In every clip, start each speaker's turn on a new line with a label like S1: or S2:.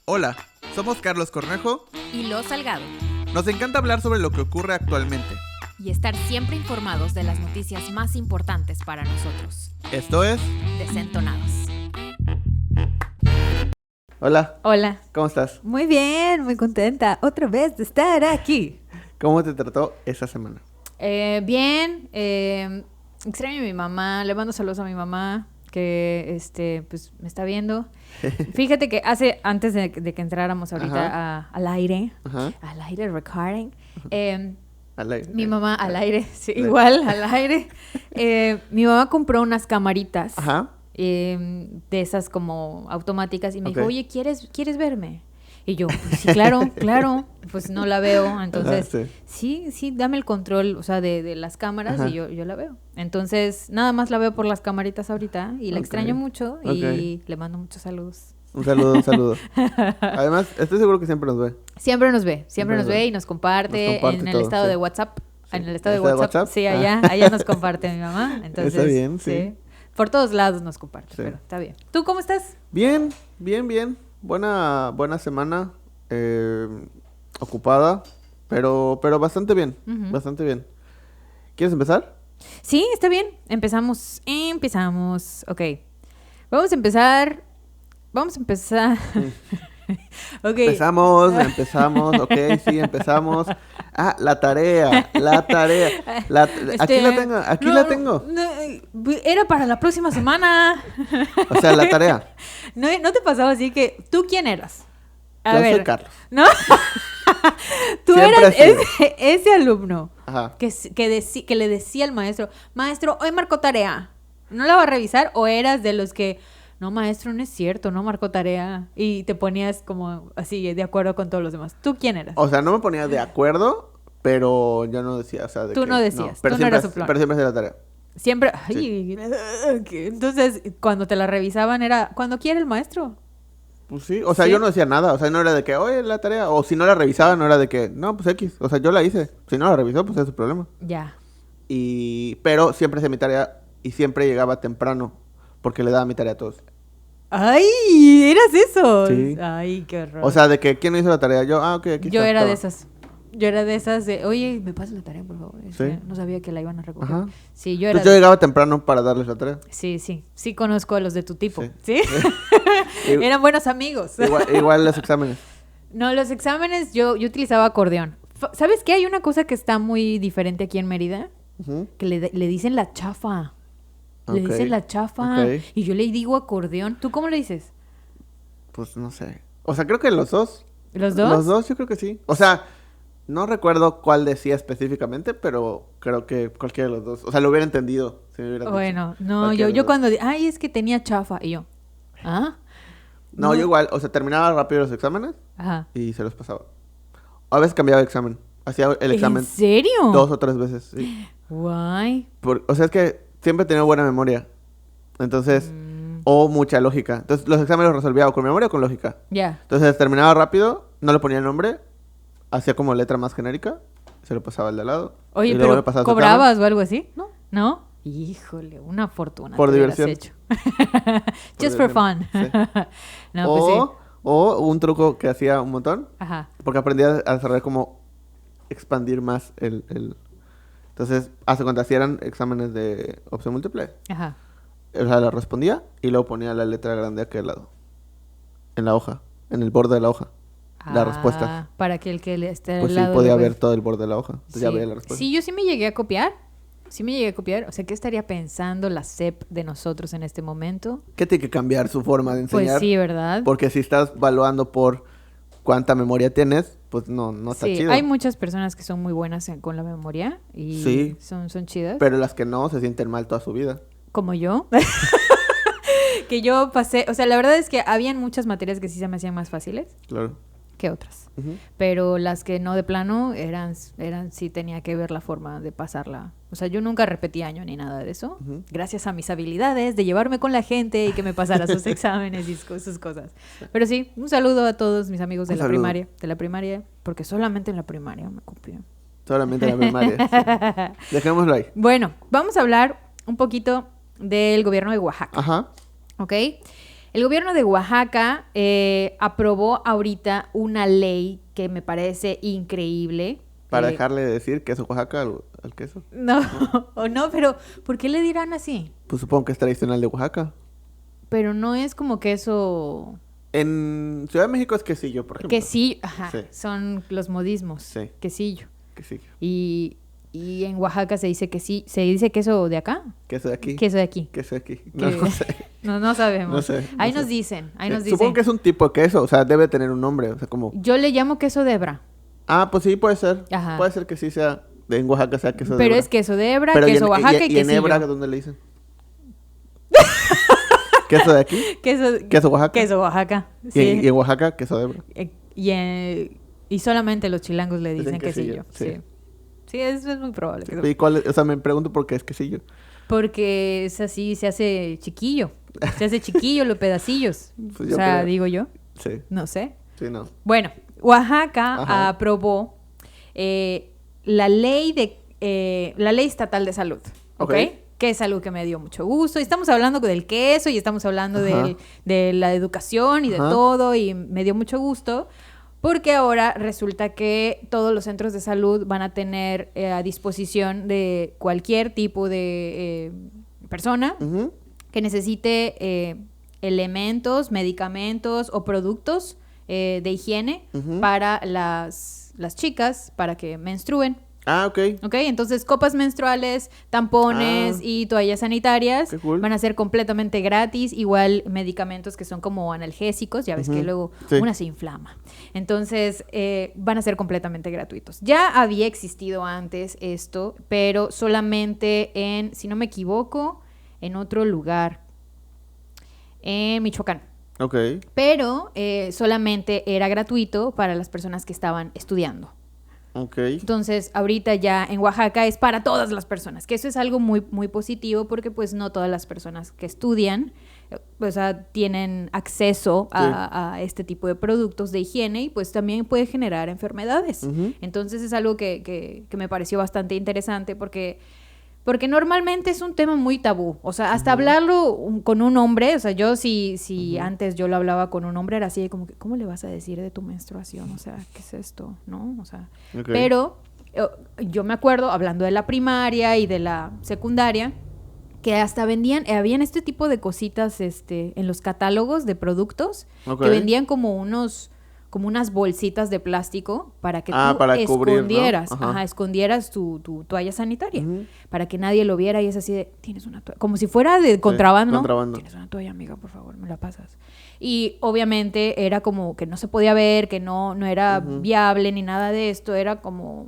S1: Hola, somos Carlos Cornejo
S2: y Lo Salgado.
S1: Nos encanta hablar sobre lo que ocurre actualmente.
S2: Y estar siempre informados de las noticias más importantes para nosotros.
S1: Esto es...
S2: Desentonados.
S1: Hola.
S3: Hola.
S1: ¿Cómo estás?
S3: Muy bien, muy contenta otra vez de estar aquí.
S1: ¿Cómo te trató esta semana?
S3: Bien, extraño a mi mamá, le mando saludos a mi mamá que pues me está viendo. Fíjate que antes de que entráramos ahorita al aire recording,
S1: Al aire.
S3: mi mamá al aire, sí, igual al aire, mi mamá compró unas camaritas de esas como automáticas y me dijo, oye, ¿quieres verme? Y yo, pues, sí, claro, pues no la veo, entonces, sí, dame el control, o sea, de las cámaras y yo la veo. Entonces, nada más la veo por las camaritas ahorita y la extraño mucho y le mando muchos saludos.
S1: Un saludo. Además, estoy seguro que siempre nos ve.
S3: Siempre nos ve y nos comparte en el
S1: todo,
S3: estado de WhatsApp. Sí. En el estado de WhatsApp, sí, allá nos comparte mi mamá. Entonces,
S1: está bien, sí.
S3: Por todos lados nos comparte, pero está bien. ¿Tú cómo estás?
S1: Bien. Buena semana, ocupada, pero bastante bien, bastante bien. ¿Quieres empezar?
S3: Sí, está bien. Empezamos. Ok. Vamos a empezar. Okay.
S1: Empezamos, ok, sí, empezamos. La tarea. Aquí la tengo.
S3: No, era para la próxima semana.
S1: O sea, la tarea.
S3: ¿No te pasaba así que tú quién eras?
S1: Yo soy Carlos.
S3: ¿No? Tú
S1: Siempre
S3: eras ese alumno que le decía al maestro, hoy marcó tarea. ¿No la va a revisar? ¿O eras de los que, no, maestro, no es cierto, no marcó tarea? Y te ponías como así, de acuerdo con todos los demás. ¿Tú quién eras?
S1: O sea, no me ponía de acuerdo, pero yo no decía, o sea,
S3: Tú no decías,
S1: pero
S3: tú no eras suplón.
S1: Pero siempre hacía la tarea.
S3: Siempre,
S1: sí.
S3: Entonces, cuando te la revisaban era, cuando quiere el maestro.
S1: Pues sí, o sea, yo no decía nada, o sea, no era de que, oye, la tarea, o si no la revisaba, no era de que, no, pues X, o sea, yo la hice, si no la revisó, pues es su problema.
S3: Ya.
S1: Pero siempre hacía mi tarea y siempre llegaba temprano, porque le daba mi tarea a todos.
S3: ¡Ay! ¿Eras eso?
S1: Sí.
S3: Ay, qué horror.
S1: O sea, de que, ¿quién no hizo la tarea? Yo, ok, aquí
S3: Yo
S1: está,
S3: era
S1: todo.
S3: de esas. Yo era de esas de, oye, ¿me pasas la tarea, por favor?
S1: Sí.
S3: No sabía que la iban a recoger.
S1: Ajá.
S3: Sí, yo era
S1: Entonces yo llegaba temprano para darles la tarea.
S3: Sí. Sí conozco a los de tu tipo.
S1: Sí.
S3: ¿Sí? Eran buenos amigos.
S1: Igual los exámenes.
S3: No, los exámenes yo utilizaba acordeón. ¿Sabes qué? Hay una cosa que está muy diferente aquí en Mérida. Que le dicen la chafa. Le dicen la chafa. Y yo le digo acordeón. ¿Tú cómo le dices?
S1: Pues no sé. O sea, creo que los dos.
S3: ¿Los dos?
S1: Los dos, yo creo que sí. O sea, no recuerdo cuál decía específicamente, pero creo que cualquiera de los dos. O sea, lo hubiera entendido si me hubiera
S3: Bueno,
S1: dicho.
S3: no, yo cuando... Ay, es que tenía chafa. Y yo, ¿ah?
S1: No, yo igual. O sea, terminaba rápido los exámenes y se los pasaba. A veces cambiaba de examen. Hacía el examen.
S3: ¿En serio?
S1: 2 o 3 veces, sí.
S3: Guay.
S1: O sea, es que siempre he tenido buena memoria. Entonces... O mucha lógica. Entonces, los exámenes los resolvía o con memoria o con lógica.
S3: Ya.
S1: Entonces, terminaba rápido, no le ponía el nombre, hacía como letra más genérica, se lo pasaba al de al lado.
S3: Oye,
S1: y luego
S3: pero
S1: me pasaba su
S3: ¿cobrabas
S1: examen.
S3: o algo así? No. ¿No? Híjole, una fortuna.
S1: Por
S3: te hubieras
S1: diversión.
S3: Hecho. Just for fun.
S1: Sí.
S3: No, pues sí.
S1: O un truco que hacía un montón,
S3: Ajá.
S1: porque aprendí a desarrollar como expandir más el... Entonces, hace cuando hacían exámenes de opción múltiple,
S3: Ajá.
S1: o sea, la respondía y luego ponía la letra grande aquí al lado. En la hoja, en el borde de la hoja. La respuesta.
S3: Para que el que le esté
S1: Pues
S3: al
S1: sí,
S3: lado...
S1: podía ver todo el borde de la hoja. Entonces
S3: Sí.
S1: ya veía la respuesta.
S3: Sí, yo sí me llegué a copiar. O sea, ¿qué estaría pensando la SEP de nosotros en este momento?
S1: ¿Qué tiene que cambiar su forma de enseñar?
S3: Pues sí, ¿verdad?
S1: Porque si estás evaluando por cuánta memoria tienes, pues no está chido.
S3: Hay muchas personas que son muy buenas con la memoria y
S1: Sí.
S3: son chidas.
S1: Pero las que no se sienten mal toda su vida.
S3: Como yo. Que yo pasé... O sea, la verdad es que habían muchas materias que sí se me hacían más fáciles
S1: Claro.
S3: que otras. Pero las que no de plano eran sí tenía que ver la forma de pasarla. O sea, yo nunca repetí año ni nada de eso. Gracias a mis habilidades de llevarme con la gente y que me pasara sus exámenes y sus cosas. Pero sí, un saludo a todos mis amigos de la primaria, porque solamente en la primaria me copié.
S1: Solamente en la primaria. Sí. Dejémoslo ahí.
S3: Bueno, vamos a hablar un poquito del gobierno de Oaxaca.
S1: Ajá.
S3: ¿Ok? El gobierno de Oaxaca aprobó ahorita una ley que me parece increíble.
S1: Para dejarle de decir queso Oaxaca al queso.
S3: No, o no, pero ¿por qué le dirán así?
S1: Pues supongo que es tradicional de Oaxaca.
S3: Pero no es como queso...
S1: En Ciudad de México es quesillo, por ejemplo.
S3: Quesillo, ajá,
S1: Sí.
S3: son los modismos.
S1: Sí.
S3: Quesillo.
S1: Quesillo.
S3: Y en Oaxaca se dice se dice queso de acá.
S1: Queso de aquí.
S3: Queso de aquí.
S1: Queso de aquí.
S3: Que-
S1: No sé.
S3: No sabemos.
S1: No sé.
S3: Ahí
S1: no
S3: nos
S1: sé.
S3: dicen,
S1: Supongo que es un tipo de queso, o sea, debe tener un nombre, o sea, como...
S3: Yo le llamo queso de hebra.
S1: Ah, pues sí, puede ser.
S3: Ajá.
S1: Puede ser que sí sea, en Oaxaca sea queso de
S3: Pero
S1: hebra.
S3: es queso de hebra,
S1: Pero
S3: queso Oaxaca y
S1: ¿y en
S3: quesillo.
S1: hebra dónde le dicen? ¿Queso de aquí? ¿Queso Oaxaca?
S3: Queso Oaxaca,
S1: Y
S3: sí.
S1: en Oaxaca, queso de hebra.
S3: Y solamente los chilangos le dicen
S1: Dicen quesillo,
S3: quesillo. Sí. Sí, eso es muy probable.
S1: ¿Y cuál es? O sea, me pregunto por qué es quesillo.
S3: Porque es así, se hace chiquillo. Se hace chiquillo los pedacillos.
S1: Pues
S3: o
S1: yo
S3: sea,
S1: creo.
S3: digo yo.
S1: Sí.
S3: No sé.
S1: Sí, no.
S3: Bueno, Oaxaca
S1: Ajá.
S3: aprobó la ley estatal de salud. ¿Ok?
S1: Ok.
S3: Que es algo que me dio mucho gusto. Y estamos hablando del queso y estamos hablando
S1: Ajá.
S3: de la educación y de
S1: Ajá.
S3: todo. Y me dio mucho gusto. Porque ahora resulta que todos los centros de salud van a tener a disposición de cualquier tipo de persona
S1: Ujú.
S3: que necesite elementos, medicamentos o productos de higiene
S1: Ujú.
S3: para las chicas, para que menstruen.
S1: Ah, ok.
S3: ¿Ok? Entonces, copas menstruales, tampones
S1: Ah.
S3: y toallas sanitarias
S1: Qué cool.
S3: van a ser completamente gratis. Igual medicamentos que son como analgésicos, ya ves que
S1: Ujú.
S3: luego
S1: Sí.
S3: una se inflama. Entonces, van a ser completamente gratuitos. Ya había existido antes esto, pero solamente si no me equivoco, en otro lugar, en Michoacán.
S1: Ok.
S3: Pero solamente era gratuito para las personas que estaban estudiando.
S1: Ok.
S3: Entonces, ahorita ya en Oaxaca es para todas las personas, que eso es algo muy, muy positivo porque pues no todas las personas que estudian o sea, tienen acceso a este tipo de productos de higiene y pues también puede generar enfermedades.
S1: Ujú.
S3: Entonces, es algo que me pareció bastante interesante porque normalmente es un tema muy tabú. O sea, hasta hablarlo con un hombre, o sea, yo si antes yo lo hablaba con un hombre, era así de como que, ¿cómo le vas a decir de tu menstruación? O sea, ¿qué es esto? ¿No? O sea,
S1: Ok.
S3: pero yo me acuerdo, hablando de la primaria y de la secundaria, que hasta habían este tipo de cositas en los catálogos de productos,
S1: Ok.
S3: que vendían como unas bolsitas de plástico para que tú
S1: para cubrir, ¿no?
S3: escondieras,
S1: Ajá.
S3: escondieras tu toalla sanitaria,
S1: Ujú.
S3: para que nadie lo viera y es así de, tienes una toalla, como si fuera de contrabando, ¿no?
S1: contrabando.
S3: Tienes una toalla, amiga, por favor, me la pasas. Y obviamente era como que no se podía ver, que no era
S1: Ujú.
S3: viable ni nada de esto, era como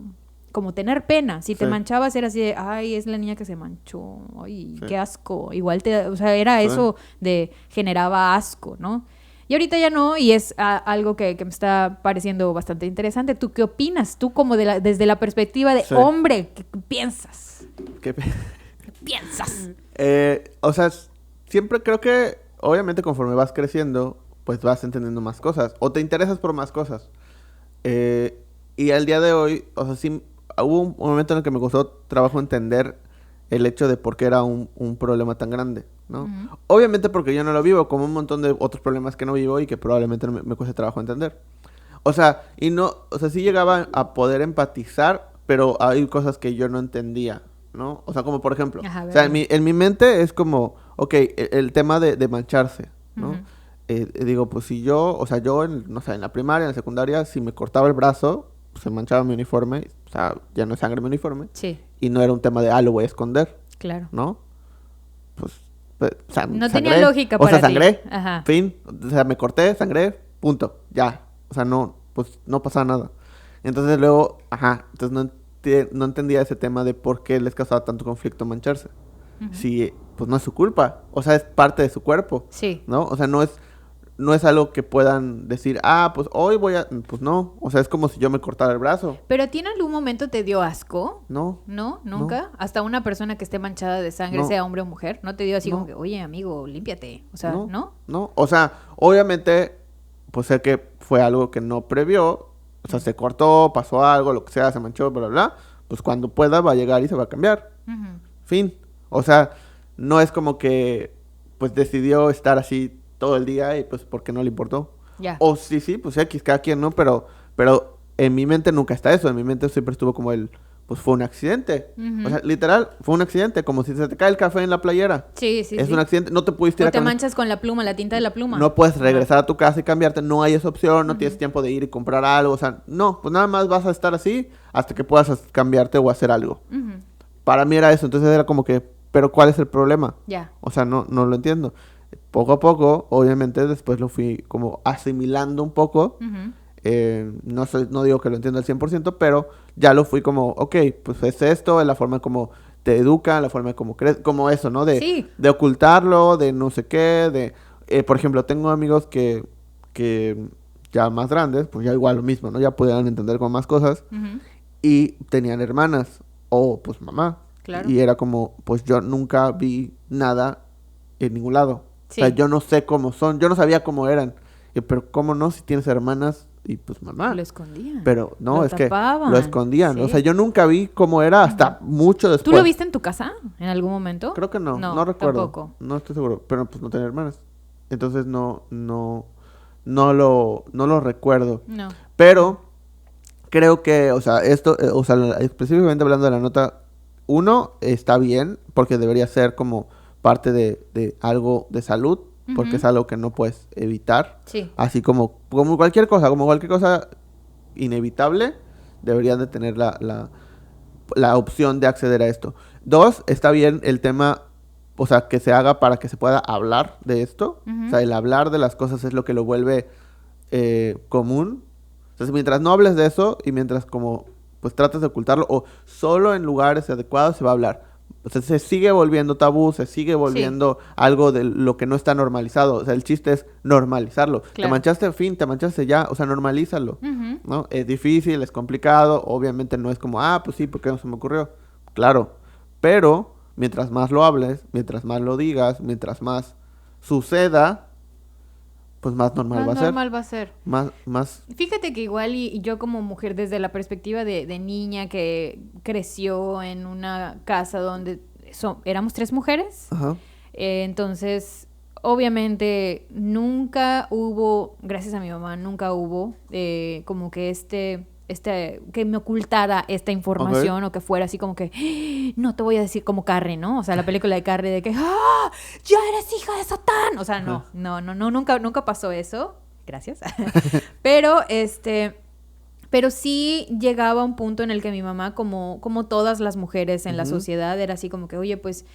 S3: tener pena. Si te
S1: Sí.
S3: manchabas era así de, ay, es la niña que se manchó, ay,
S1: Sí.
S3: qué asco. Igual o sea, era
S1: Sí.
S3: eso generaba asco, ¿no? Y ahorita ya no, y es algo que me está pareciendo bastante interesante. ¿Tú qué opinas? Tú como desde la perspectiva de
S1: Sí.
S3: hombre, ¿qué piensas?
S1: ¿Qué?
S3: ¿Qué piensas?
S1: O sea, siempre creo que, obviamente, conforme vas creciendo, pues vas entendiendo más cosas. O te interesas por más cosas. Y al día de hoy, o sea, sí, hubo un momento en el que me costó trabajo entender el hecho de por qué era un problema tan grande, ¿no?
S3: Ujú.
S1: Obviamente porque yo no lo vivo, como un montón de otros problemas que no vivo y que probablemente me cueste trabajo entender. O sea, sí llegaba a poder empatizar, pero hay cosas que yo no entendía, ¿no? O sea, como por ejemplo,
S3: Ajá,
S1: o sea,
S3: ¿verdad?
S1: en mi mente es como, ok, el tema de mancharse, ¿no?
S3: Ujú.
S1: Digo, pues si yo, o sea, yo, no sé, en la primaria, en la secundaria, si me cortaba el brazo, pues, se manchaba mi uniforme, o sea, ya no es sangre mi uniforme,
S3: Sí,
S1: y no era un tema de, lo voy a esconder,
S3: claro.
S1: ¿no? Pues o sea,
S3: No
S1: sangré.
S3: tenía lógica
S1: O sea,
S3: para ti.
S1: sangré,
S3: Ajá.
S1: fin, o sea, me corté, sangré, punto, ya. O sea, pues no pasaba nada. Entonces luego, entonces no entendía ese tema de por qué les causaba tanto conflicto mancharse.
S3: Ujú.
S1: Si, pues no es su culpa, o sea, es parte de su cuerpo,
S3: Sí.
S1: ¿no? O sea, no es algo que puedan decir, pues hoy pues no, o sea, es como si yo me cortara el brazo,
S3: ¿Pero a ti en algún momento te dio asco?
S1: ¿no?
S3: ¿No? ¿Nunca? Hasta una persona que esté manchada de sangre,
S1: No.
S3: sea hombre o mujer, ¿no te dio así
S1: No.
S3: como que, oye, amigo, límpiate? O sea, ¿no?
S1: No, o sea, obviamente, pues sé que fue algo que no previó, o sea, se cortó, pasó algo, lo que sea, se manchó, bla, bla, bla, pues cuando pueda va a llegar y se va a cambiar,
S3: Ujú.
S1: fin. O sea, no es como que, pues decidió estar así todo el día y pues ¿por qué no le importó?
S3: Ya.
S1: O sí, pues X, cada quien, ¿no? Pero en mi mente nunca está eso. En mi mente siempre estuvo como pues fue un accidente. O sea, literal, fue un accidente. Como si se te cae el café en la playera.
S3: Sí.
S1: Es un accidente. No te pudiste ir
S3: o te manchas con la pluma, la tinta de la pluma.
S1: No puedes regresar a tu casa y cambiarte. No hay esa opción. No tienes tiempo de ir y comprar algo. O sea, no. Pues nada más vas a estar así hasta que puedas cambiarte o hacer algo. Para mí era eso. Entonces era como que, ¿pero cuál es el problema?
S3: Ya.
S1: O sea, no lo entiendo. Poco a poco, obviamente, después lo fui como asimilando un poco. No digo que lo entiendo al 100%, pero ya lo fui como, ok, pues es esto, es la forma como te educan, la forma como crees, como eso, ¿no? De ocultarlo, de no sé qué, por ejemplo, tengo amigos que ya más grandes, pues ya igual lo mismo, ¿no? Ya pudieran entender con más cosas y tenían hermanas o pues mamá.
S3: Claro.
S1: Y era como, pues yo nunca vi nada en ningún lado. Sí. O sea, yo no sé cómo son, yo no sabía cómo eran. Pero ¿cómo no? Si tienes hermanas y pues mamá.
S3: Lo escondían.
S1: Pero no, es
S3: tapaban.
S1: Que lo escondían. Sí. O sea, yo nunca vi cómo era hasta mucho después.
S3: ¿Tú lo viste en tu casa en algún momento?
S1: Creo que no recuerdo. Tampoco. No estoy seguro, pero pues no tenía hermanas. Entonces no lo recuerdo.
S3: No.
S1: Pero creo que, o sea, esto, específicamente hablando de la nota 1, está bien, porque debería ser como parte de algo de salud. Porque es algo que no puedes evitar.
S3: Sí.
S1: Así como cualquier cosa inevitable, deberían de tener la opción de acceder a esto. 2, está bien el tema, o sea, que se haga para que se pueda hablar de esto. O sea, el hablar de las cosas es lo que lo vuelve común. Entonces, mientras no hables de eso y mientras como pues tratas de ocultarlo o solo en lugares adecuados se va a hablar. O sea, se sigue volviendo tabú, se sigue volviendo algo de lo que no está normalizado. O sea, el chiste es normalizarlo. Claro. Te manchaste, te manchaste ya. O sea, normalízalo, ¿no? Es difícil, es complicado. Obviamente no es como, pues sí, porque no se me ocurrió. Claro. Pero, mientras más lo hables, mientras más lo digas, mientras más suceda, pues más normal va a ser.
S3: Más normal va a ser.
S1: Más...
S3: Fíjate que igual y yo como mujer, desde la perspectiva de niña que creció en una casa donde éramos 3 mujeres, entonces obviamente nunca hubo, gracias a mi mamá, nunca hubo como que que me ocultara esta información o que fuera así como que no te voy a decir como Carrie, ¿no? O sea, la película de Carrie de que ya eres hija de Satán. O sea, no, nunca pasó eso. Gracias. Pero sí llegaba un punto en el que mi mamá, como todas las mujeres en la sociedad, era así como que, oye, pues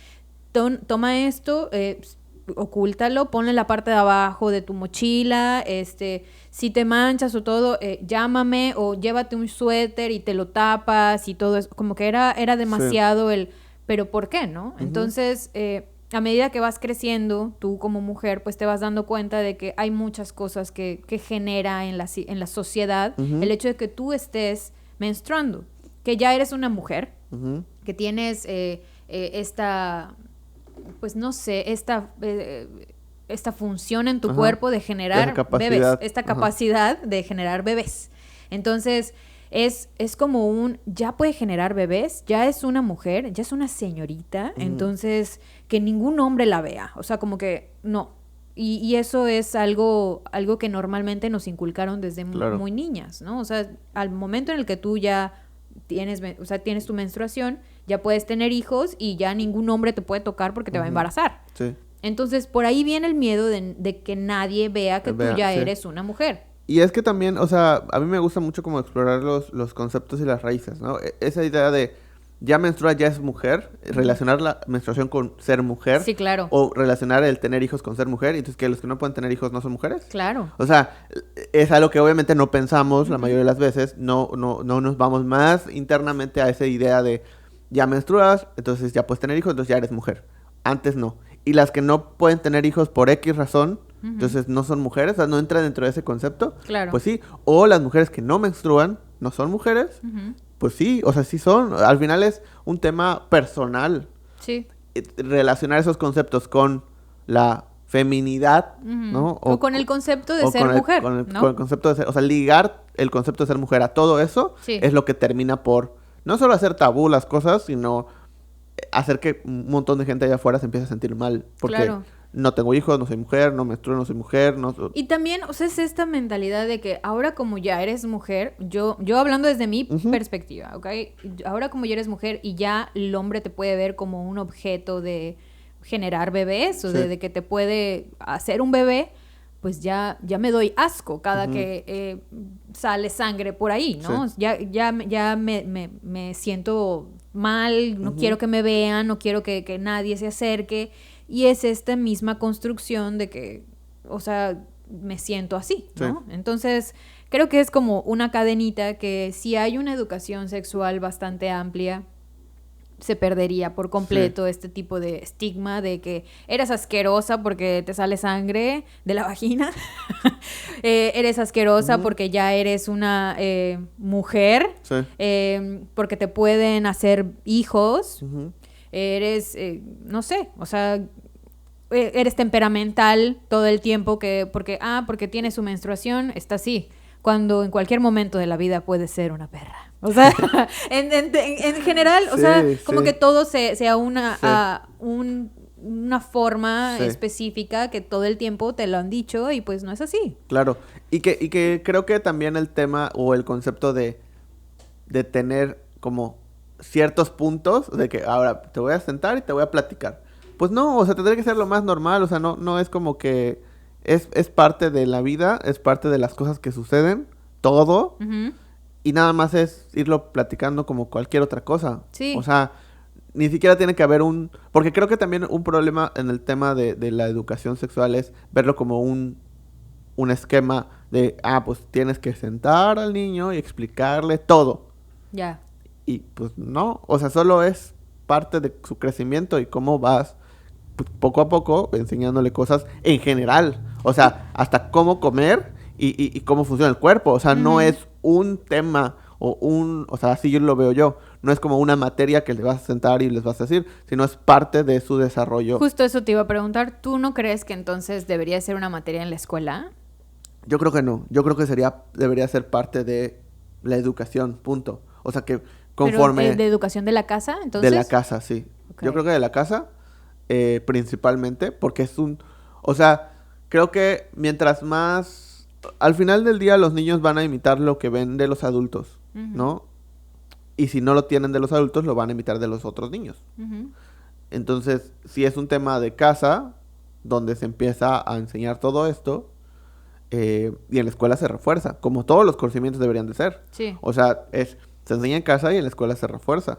S3: toma esto, ocúltalo, ponle en la parte de abajo de tu mochila, si te manchas o todo, llámame o llévate un suéter y te lo tapas y todo eso, como que era demasiado pero ¿por qué, no? Entonces, a medida que vas creciendo, tú como mujer, pues te vas dando cuenta de que hay muchas cosas que genera en la sociedad el hecho de que tú estés menstruando, que ya eres una mujer, que tienes esta... pues no sé, esta función en tu cuerpo de generar bebés, esta capacidad de generar bebés. Entonces, es como ya puede generar bebés, ya es una mujer, ya es una señorita, entonces, que ningún hombre la vea, o sea, como que no. Y eso es algo que normalmente nos inculcaron desde muy niñas, ¿no? O sea, al momento en el que tú ya tienes tu menstruación, ya puedes tener hijos y ya ningún hombre te puede tocar porque te va a embarazar.
S1: Sí.
S3: Entonces, por ahí viene el miedo de que nadie vea que tú ya eres una mujer.
S1: Y es que también, o sea, a mí me gusta mucho como explorar los conceptos y las raíces, ¿no? Esa idea de ya menstrua, ya es mujer, relacionar la menstruación con ser mujer.
S3: Sí, claro.
S1: O relacionar el tener hijos con ser mujer, y entonces que los que no pueden tener hijos no son mujeres.
S3: Claro.
S1: O sea, es algo que obviamente no pensamos la mayoría de las veces, no nos vamos más internamente a esa idea de ya menstruas, entonces ya puedes tener hijos, entonces ya eres mujer. Antes no. Y las que no pueden tener hijos por X razón, entonces no son mujeres, o sea, no entran dentro de ese concepto.
S3: Claro.
S1: Pues sí. O las mujeres que no menstruan, no son mujeres. Pues sí, o sea, sí son. Al final es un tema personal.
S3: Sí.
S1: Relacionar esos conceptos con la feminidad, ¿no?
S3: O con el concepto de ser mujer, ¿no?
S1: Con el concepto de ser, o sea, ligar el concepto de ser mujer a todo eso es lo que termina por no solo hacer tabú las cosas, sino hacer que un montón de gente allá afuera se empiece a sentir mal. Porque no tengo hijos, no soy mujer, no menstruo, no soy mujer, no...
S3: Y también, o sea, es esta mentalidad de que ahora como ya eres mujer, yo hablando desde mi perspectiva, ¿ok? Ahora como ya eres mujer y ya el hombre te puede ver como un objeto de generar bebés, o de que te puede hacer un bebé, pues ya me doy asco cada que sale sangre por ahí, ¿no? Sí. Ya me siento mal, no quiero que me vean, no quiero que nadie se acerque. Y es esta misma construcción de que, o sea, me siento así, ¿no? Sí. Entonces, creo que es como una cadenita que si hay una educación sexual bastante amplia, se perdería por completo este tipo de estigma de que eres asquerosa porque te sale sangre de la vagina, eres asquerosa porque ya eres una mujer, porque te pueden hacer hijos, eres, no sé, o sea, eres temperamental todo el tiempo porque tiene su menstruación, está así, cuando en cualquier momento de la vida puede ser una perra. O sea, en general, o sea, como que todo se aúna a una forma específica que todo el tiempo te lo han dicho y pues no es así.
S1: Claro, y que creo que también el tema o el concepto de tener como ciertos puntos de que ahora te voy a sentar y te voy a platicar. Pues no, o sea, tendría que ser lo más normal, o sea, no es como que es parte de la vida, es parte de las cosas que suceden, todo. Y nada más es irlo platicando como cualquier otra cosa. Sí. O sea, ni siquiera tiene que haber porque creo que también un problema en el tema de la educación sexual es verlo como un esquema de, pues tienes que sentar al niño y explicarle todo.
S3: Ya.
S1: Y pues no, o sea, solo es parte de su crecimiento y cómo vas pues, poco a poco enseñándole cosas en general. O sea, hasta cómo comer y cómo funciona el cuerpo. O sea, no es un tema o sea, así yo lo veo yo. No es como una materia que le vas a sentar y les vas a decir, sino es parte de su desarrollo.
S3: Justo eso te iba a preguntar. ¿Tú no crees que entonces debería ser una materia en la escuela?
S1: Yo creo que no. Yo creo que debería ser parte de la educación, punto. O sea, que conforme...
S3: ¿Pero de educación de la casa, entonces?
S1: De la casa, sí. Okay. Yo creo que de la casa, principalmente, porque es o sea, creo que mientras más... Al final del día los niños van a imitar lo que ven de los adultos, ¿no? Y si no lo tienen de los adultos, lo van a imitar de los otros niños. Entonces, si es un tema de casa, donde se empieza a enseñar todo esto, y en la escuela se refuerza, como todos los conocimientos deberían de ser.
S3: Sí.
S1: O sea, se enseña en casa y en la escuela se refuerza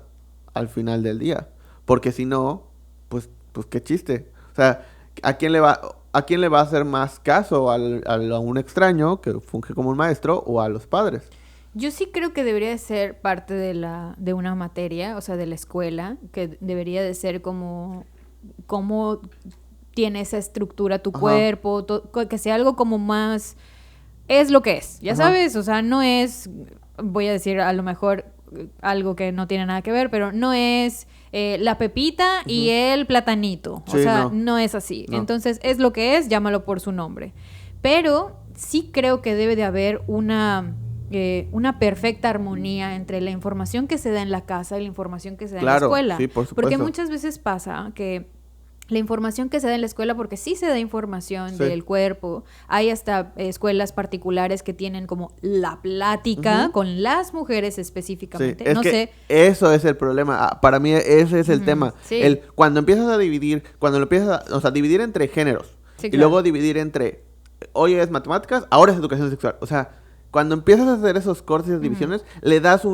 S1: al final del día. Porque si no, pues qué chiste. O sea, ¿a quién le va a hacer más caso? ¿A un extraño que funge como un maestro o a los padres?
S3: Yo sí creo que debería de ser parte de una materia, o sea, de la escuela, que debería de ser como cómo tiene esa estructura tu cuerpo, que sea algo como más... Es lo que es, ya sabes, o sea, no es, voy a decir a lo mejor algo que no tiene nada que ver, pero no es la pepita y el platanito, o sea, no es así. No. Entonces, es lo que es, llámalo por su nombre. Pero sí creo que debe de haber una perfecta armonía entre la información que se da en la casa y la información que se da en la escuela.
S1: Sí, por supuesto.
S3: Porque muchas veces pasa que la información que se da en la escuela, porque sí se da información del cuerpo, hay hasta escuelas particulares que tienen como la plática con las mujeres específicamente.
S1: Sí, es eso es el problema. Para mí ese es el tema. Sí. Cuando empiezas a dividir, o sea, dividir entre géneros y luego dividir entre, hoy es matemáticas, ahora es educación sexual. O sea, cuando empiezas a hacer esos cortes y divisiones, le das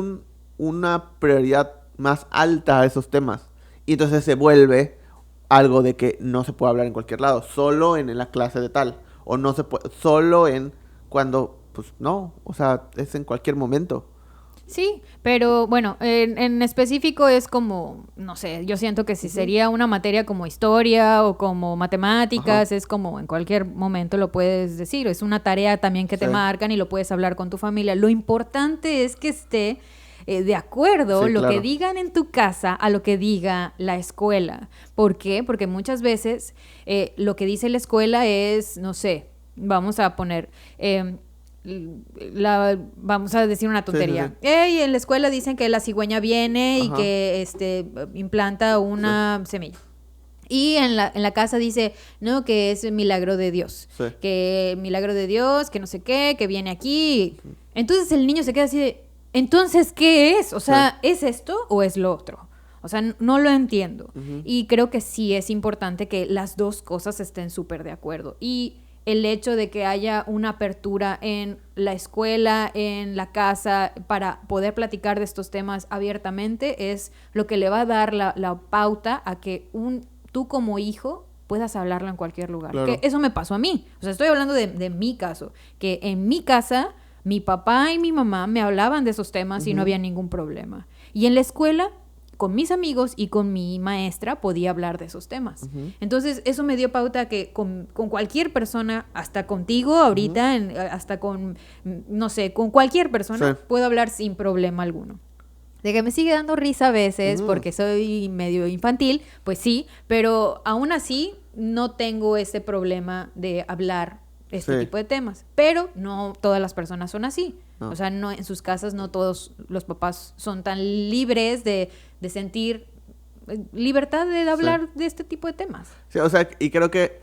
S1: una prioridad más alta a esos temas. Y entonces se vuelve algo de que no se puede hablar en cualquier lado, solo en la clase de tal, o no se puede, solo en cuando, pues no, o sea, es en cualquier momento.
S3: Sí, pero bueno, en específico es como, no sé, yo siento que si sería una materia como historia o como matemáticas, es como en cualquier momento lo puedes decir, es una tarea también que te marcan y lo puedes hablar con tu familia. Lo importante es que esté de acuerdo lo que digan en tu casa a lo que diga la escuela. ¿Por qué? Porque muchas veces lo que dice la escuela es, no sé, vamos a poner... vamos a decir una tontería. En la escuela dicen que la cigüeña viene y que implanta una semilla. Y en la casa dice, no, que es milagro de Dios.
S1: Sí.
S3: Que milagro de Dios, que no sé qué, que viene aquí. Entonces el niño se queda así de, ¿entonces qué es? O sea, sí. ¿Es esto o es lo otro? O sea, no lo entiendo. Y creo que sí es importante que las dos cosas estén súper de acuerdo. Y el hecho de que haya una apertura en la escuela, en la casa, para poder platicar de estos temas abiertamente es lo que le va a dar la pauta a que tú como hijo puedas hablarlo en cualquier lugar. Claro. Que eso me pasó a mí. O sea, estoy hablando de mi caso. Que en mi casa, mi papá y mi mamá me hablaban de esos temas y no había ningún problema. Y en la escuela, con mis amigos y con mi maestra, podía hablar de esos temas. Entonces, eso me dio pauta que con cualquier persona, hasta contigo ahorita, hasta con, no sé, con cualquier persona, puedo hablar sin problema alguno. De que me sigue dando risa a veces porque soy medio infantil, pues sí, pero aún así no tengo ese problema de hablar este tipo de temas. Pero no todas las personas son así. No. O sea, no, en sus casas no todos los papás son tan libres de sentir libertad de hablar de este tipo de temas.
S1: Sí, o sea, y creo que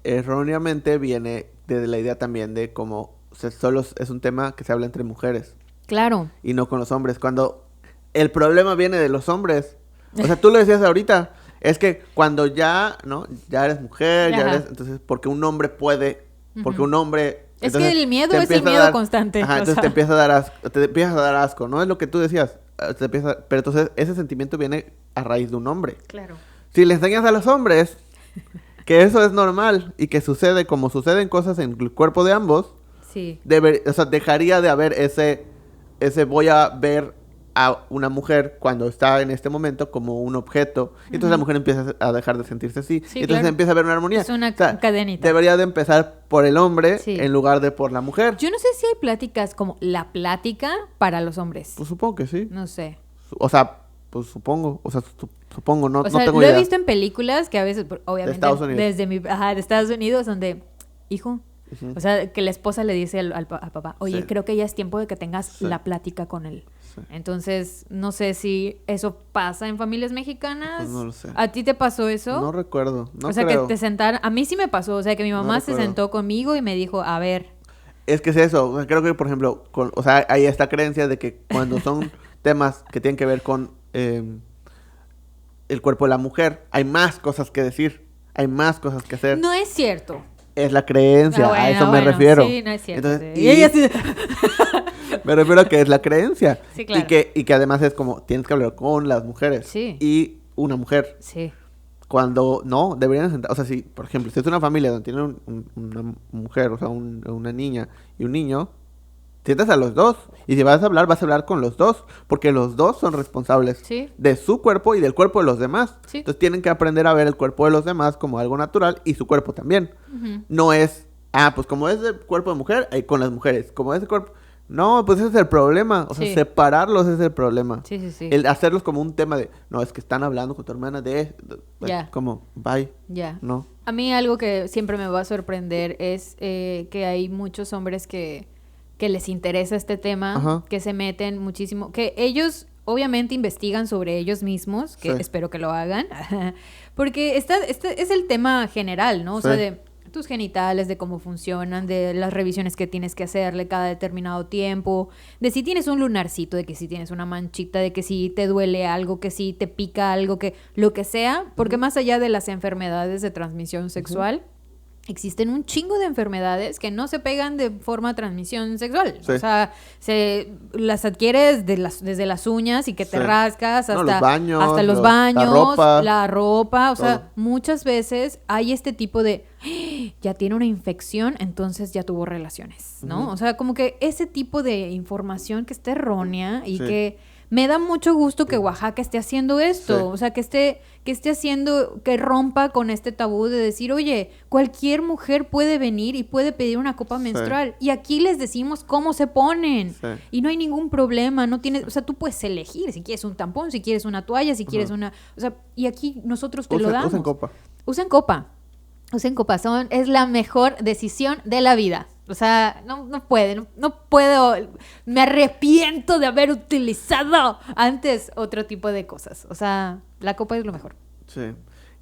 S1: erróneamente viene de la idea también de cómo solo es un tema que se habla entre mujeres.
S3: Claro.
S1: Y no con los hombres. Cuando el problema viene de los hombres. O sea, tú lo decías ahorita. Es que cuando ya, ¿no? Ya eres mujer, ya eres... Entonces, porque un hombre puede... Porque un hombre...
S3: Es que el miedo es el miedo constante.
S1: Ajá, entonces te empieza a dar asco, ¿no? Es lo que tú decías. Pero entonces ese sentimiento viene a raíz de un hombre.
S3: Claro.
S1: Si le enseñas a los hombres que eso es normal y que sucede como suceden cosas en el cuerpo de ambos,
S3: sí.
S1: O sea, dejaría de haber ese voy a ver a una mujer cuando está en este momento como un objeto. Y entonces la mujer empieza a dejar de sentirse así.
S3: Sí,
S1: y entonces empieza a haber una armonía.
S3: Es una cadenita.
S1: Debería de empezar por el hombre en lugar de por la mujer.
S3: Yo no sé si hay pláticas como la plática para los hombres.
S1: Pues supongo que sí.
S3: No sé.
S1: O sea, pues supongo. O sea, supongo, no tengo idea.
S3: Lo he visto en películas que a veces, obviamente,
S1: de Estados Unidos.
S3: de Estados Unidos, donde, hijo... O sea, que la esposa le dice al papá, oye, creo que ya es tiempo de que tengas la plática con él. Sí. Entonces, no sé si eso pasa en familias mexicanas.
S1: Pues no lo sé.
S3: ¿A ti te pasó eso?
S1: No recuerdo,
S3: o sea, creo. Que te sentaran... A mí sí me pasó, o sea, que mi mamá se sentó conmigo y me dijo, a ver...
S1: Es que es eso, creo que, por ejemplo, o sea, hay esta creencia de que cuando son temas que tienen que ver con el cuerpo de la mujer, hay más cosas que decir, hay más cosas que hacer.
S3: No es cierto.
S1: Es la creencia, a eso me refiero.
S3: Sí, no es cierto.
S1: Entonces,
S3: y ella sí...
S1: Me refiero a que es la creencia.
S3: Sí, claro.
S1: Y que además es como, tienes que hablar con las mujeres.
S3: Sí.
S1: Y una mujer.
S3: Sí.
S1: Cuando, no, deberían sentar, o sea, si, por ejemplo, si es una familia donde tienen una mujer, o sea, una niña y un niño, sientas a los dos. Y si vas a hablar con los dos. Porque los dos son responsables de su cuerpo y del cuerpo de los demás. Sí. Entonces tienen que aprender a ver el cuerpo de los demás como algo natural y su cuerpo también. No es, pues como es el cuerpo de mujer, con las mujeres. Como es el cuerpo... No, pues ese es el problema. O sea, separarlos es el problema.
S3: Sí.
S1: El hacerlos como un tema de, no, es que están hablando con tu hermana de como, bye.
S3: Ya.
S1: No.
S3: A mí algo que siempre me va a sorprender es que hay muchos hombres que les interesa este tema, que se meten muchísimo, que ellos obviamente investigan sobre ellos mismos, que espero que lo hagan, porque este es el tema general, ¿no? O sea, de tus genitales, de cómo funcionan, de las revisiones que tienes que hacerle cada determinado tiempo, de si tienes un lunarcito, de que si tienes una manchita, de que si te duele algo, que si te pica algo, que lo que sea, porque más allá de las enfermedades de transmisión sexual, existen un chingo de enfermedades que no se pegan de forma de transmisión sexual. O sea, las adquieres desde las uñas y que te rascas hasta
S1: los baños,
S3: hasta los baños, la ropa. O
S1: todo.
S3: sea, muchas veces hay este tipo de... ya tiene una infección, entonces ya tuvo relaciones, ¿no? O sea, como que ese tipo de información que está errónea y que... Me da mucho gusto que Oaxaca esté haciendo esto, o sea, que esté haciendo, que rompa con este tabú de decir, oye, cualquier mujer puede venir y puede pedir una copa menstrual, y aquí les decimos cómo se ponen, y no hay ningún problema, no tienes, o sea, tú puedes elegir si quieres un tampón, si quieres una toalla, si quieres una, o sea, y aquí nosotros te lo damos.
S1: Usen copa.
S3: Usen copa, es la mejor decisión de la vida. O sea, no puedo, me arrepiento de haber utilizado antes otro tipo de cosas. O sea, la copa es lo mejor.
S1: Sí.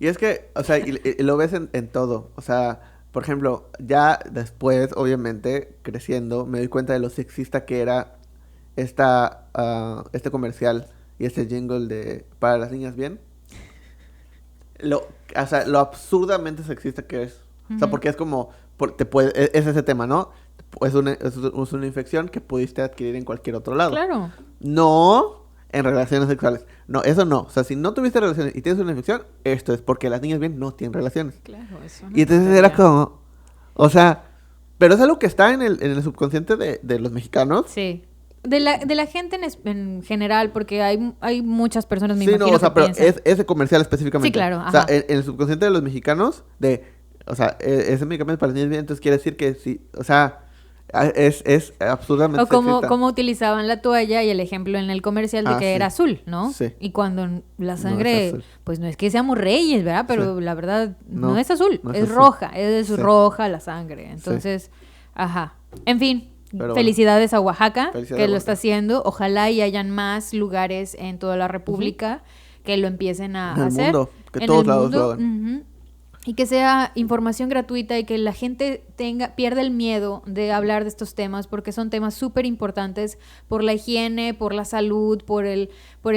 S1: Y es que, o sea, y lo ves en todo. O sea, por ejemplo, ya después, obviamente, creciendo, me doy cuenta de lo sexista que era este comercial y este jingle de para las niñas bien. O sea, lo absurdamente sexista que es. O sea, porque es como, es ese tema, ¿no? Es una infección que pudiste adquirir en cualquier otro lado.
S3: Claro.
S1: No en relaciones sexuales. No, eso no. O sea, si no tuviste relaciones y tienes una infección, esto es porque las niñas bien no tienen relaciones.
S3: Claro, eso.
S1: Y entonces era como, o sea, pero es algo que está en el subconsciente de los mexicanos.
S3: Sí. De la gente en general, porque hay muchas personas, me imagino,
S1: no, o sea, pero
S3: piensan...
S1: ese comercial específicamente.
S3: Sí, claro, ajá.
S1: O sea, en el subconsciente de los mexicanos, o sea, ese medicamento para las niñas bien, entonces quiere decir que sí, o sea, es absurdamente
S3: O
S1: sexista.
S3: como utilizaban la toalla y el ejemplo en el comercial de que era azul, ¿no?
S1: Sí.
S3: Y cuando la sangre, pues no es que seamos reyes, ¿verdad? Pero la verdad no es azul, no es roja, es roja la sangre. Entonces, ajá. En fin. Pero felicidades a Oaxaca, que lo está haciendo. Ojalá y hayan más lugares en toda la República que lo empiecen a hacer.
S1: En el mundo, que todos lados lo hagan.
S3: Y que sea información gratuita y que la gente pierda el miedo de hablar de estos temas, porque son temas súper importantes por la higiene, por la salud, por el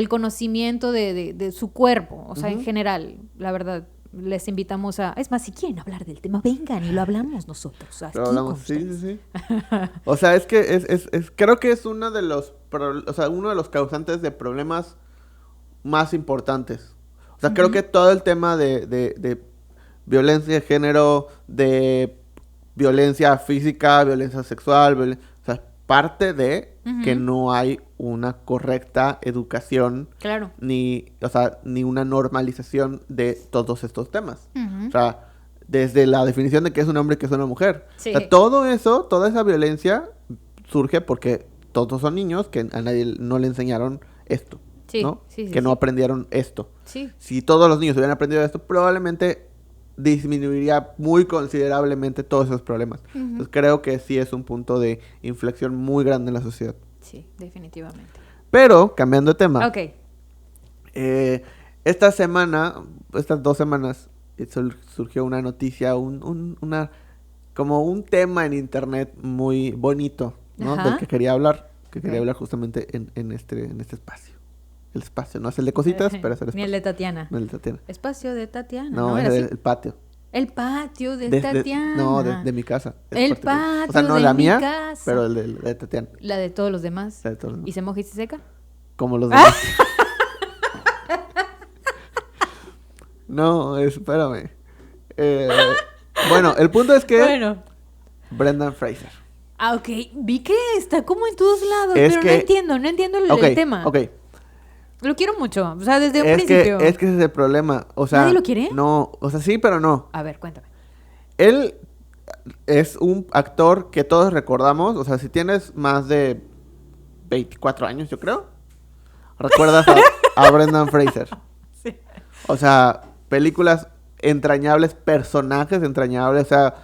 S3: conocimiento de su cuerpo, o sea, en general, la verdad. Les invitamos es más, si quieren hablar del tema, vengan y lo hablamos nosotros. Aquí
S1: sí. O sea, es que creo que es uno de los causantes de problemas más importantes. O sea, creo que todo el tema de violencia de género, de violencia física, violencia sexual, o sea, parte de que no hay una correcta educación,
S3: claro,
S1: ni una normalización de todos estos temas. O sea, desde la definición de qué es un hombre y qué es una mujer.
S3: Sí.
S1: O sea, todo eso, toda esa violencia surge porque todos son niños que a nadie no le enseñaron esto, ¿no? Que no aprendieron esto.
S3: Sí.
S1: Si todos los niños hubieran aprendido esto, probablemente disminuiría muy considerablemente todos esos problemas. Entonces creo que sí es un punto de inflexión muy grande en la sociedad.
S3: Sí, definitivamente.
S1: Pero, cambiando de tema.
S3: Ok.
S1: Estas 2 semanas, surgió una noticia, como un tema en internet muy bonito, ¿no? Del que quería hablar. Quería hablar justamente en este espacio. El espacio, no es el de cositas, pero es el espacio.
S3: Ni el de Tatiana.
S1: No el de Tatiana.
S3: Espacio de Tatiana.
S1: No, es el patio.
S3: El patio de Tatiana.
S1: No, de mi casa.
S3: El patio,
S1: o sea, no
S3: de
S1: la
S3: mi
S1: mía,
S3: casa.
S1: pero el de Tatiana.
S3: La de todos los demás.
S1: La de todos los demás.
S3: ¿Y se moja y se seca?
S1: Como los demás. No, espérame. Bueno, el punto es que Brendan Fraser.
S3: Ah, ok. Vi que está como en todos lados, pero no entiendo el tema.
S1: Ok.
S3: Lo quiero mucho, o sea, desde un principio.
S1: Es que ese es el problema, o sea...
S3: ¿Nadie lo quiere?
S1: No, o sea, sí, pero no.
S3: A ver, cuéntame.
S1: Él es un actor que todos recordamos, o sea, si tienes más de 24 años, yo creo, recuerdas a Brendan Fraser.
S3: Sí.
S1: O sea, películas entrañables, personajes entrañables, o sea,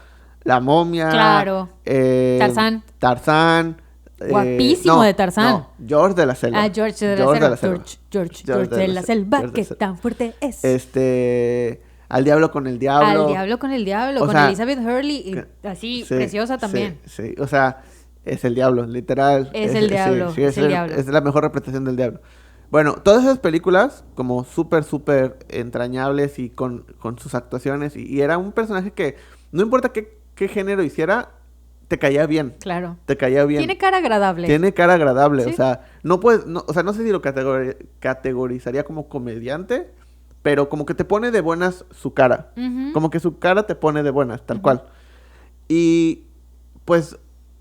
S1: La Momia.
S3: Claro. Tarzán. Guapísimo de Tarzán.
S1: No, George de la Selva.
S3: George de la Selva. George de la Selva, que tan fuerte es.
S1: Al Diablo con el Diablo.
S3: Al Diablo con el Diablo, con Elizabeth Hurley, así, preciosa también.
S1: Sí, o sea, es el diablo, literal.
S3: Es el diablo,
S1: es el diablo. Es la mejor representación del diablo. Bueno, todas esas películas, como súper entrañables y con sus actuaciones, y era un personaje que, no importa qué género hiciera, te caía bien.
S3: Claro.
S1: Te caía bien.
S3: Tiene cara agradable.
S1: ¿Sí? O sea, no sé si lo categorizaría como comediante, pero como que te pone de buenas su cara. Como que su cara te pone de buenas, tal cual. Y pues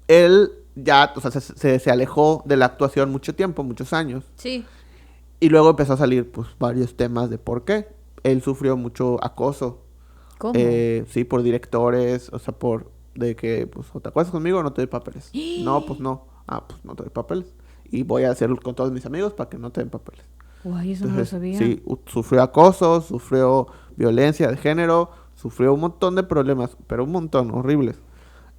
S1: él ya, o sea, se alejó de la actuación mucho tiempo, muchos años.
S3: Sí.
S1: Y luego empezó a salir pues varios temas de por qué. Él sufrió mucho acoso.
S3: ¿Cómo?
S1: Sí, por directores, o sea, de que, pues, o te acuestas conmigo o no te doy papeles. No, pues no. Pues no te doy papeles. Y voy a hacerlo con todos mis amigos para que no te den papeles.
S3: Uy, eso no lo sabía.
S1: Sí, sufrió acoso, sufrió violencia de género, sufrió un montón de problemas, pero un montón, horribles.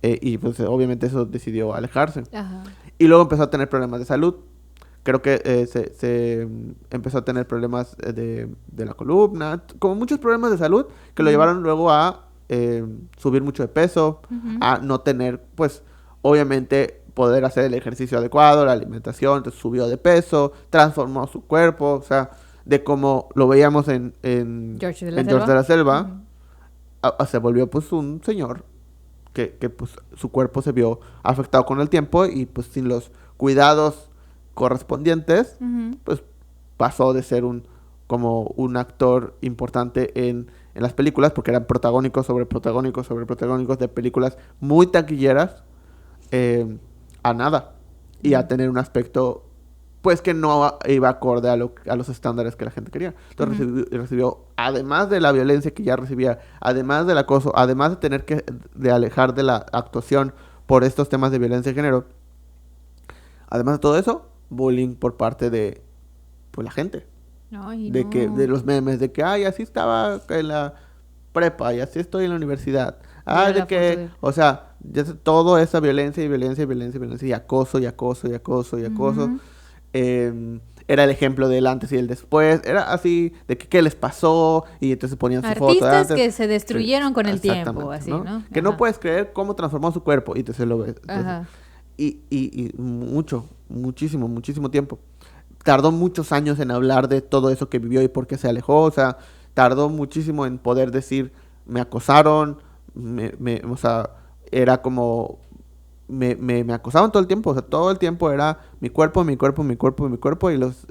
S1: Y pues obviamente eso decidió alejarse.
S3: Ajá.
S1: Y luego empezó a tener problemas de salud, creo que se empezó a tener problemas de la columna, como muchos problemas de salud que lo llevaron luego a subir mucho de peso, a no tener, pues, obviamente poder hacer el ejercicio adecuado, la alimentación, entonces subió de peso, transformó su cuerpo, o sea, de como lo veíamos en
S3: George de
S1: la Selva, se volvió pues un señor que pues su cuerpo se vio afectado con el tiempo y pues sin los cuidados correspondientes, pues pasó de ser como un actor importante en las películas, porque eran protagónicos sobre protagónicos sobre protagónicos de películas muy taquilleras, a nada, y a tener un aspecto pues que no iba acorde a los estándares que la gente quería. Entonces recibió, además de la violencia que ya recibía, además del acoso, además de tener que alejar de la actuación por estos temas de violencia de género, además de todo eso, bullying por parte de pues la gente.
S3: Ay,
S1: de
S3: no.
S1: que de los memes de que ay, así estaba en la prepa y así estoy en la universidad. Ah, de que, o sea, ya todo esa violencia y acoso y acoso y acoso y acoso. Era el ejemplo del antes y el después. Era así de que qué les pasó y entonces ponían su foto de
S3: artistas que se destruyeron con el tiempo, así, ¿no?
S1: Que no puedes creer cómo transformó su cuerpo y entonces lo ves. Entonces, y muchísimo tiempo. Tardó muchos años en hablar de todo eso que vivió y por qué se alejó. O sea, tardó muchísimo en poder decir, me acosaron, o sea, era como, me acosaban todo el tiempo. O sea, todo el tiempo era mi cuerpo, y los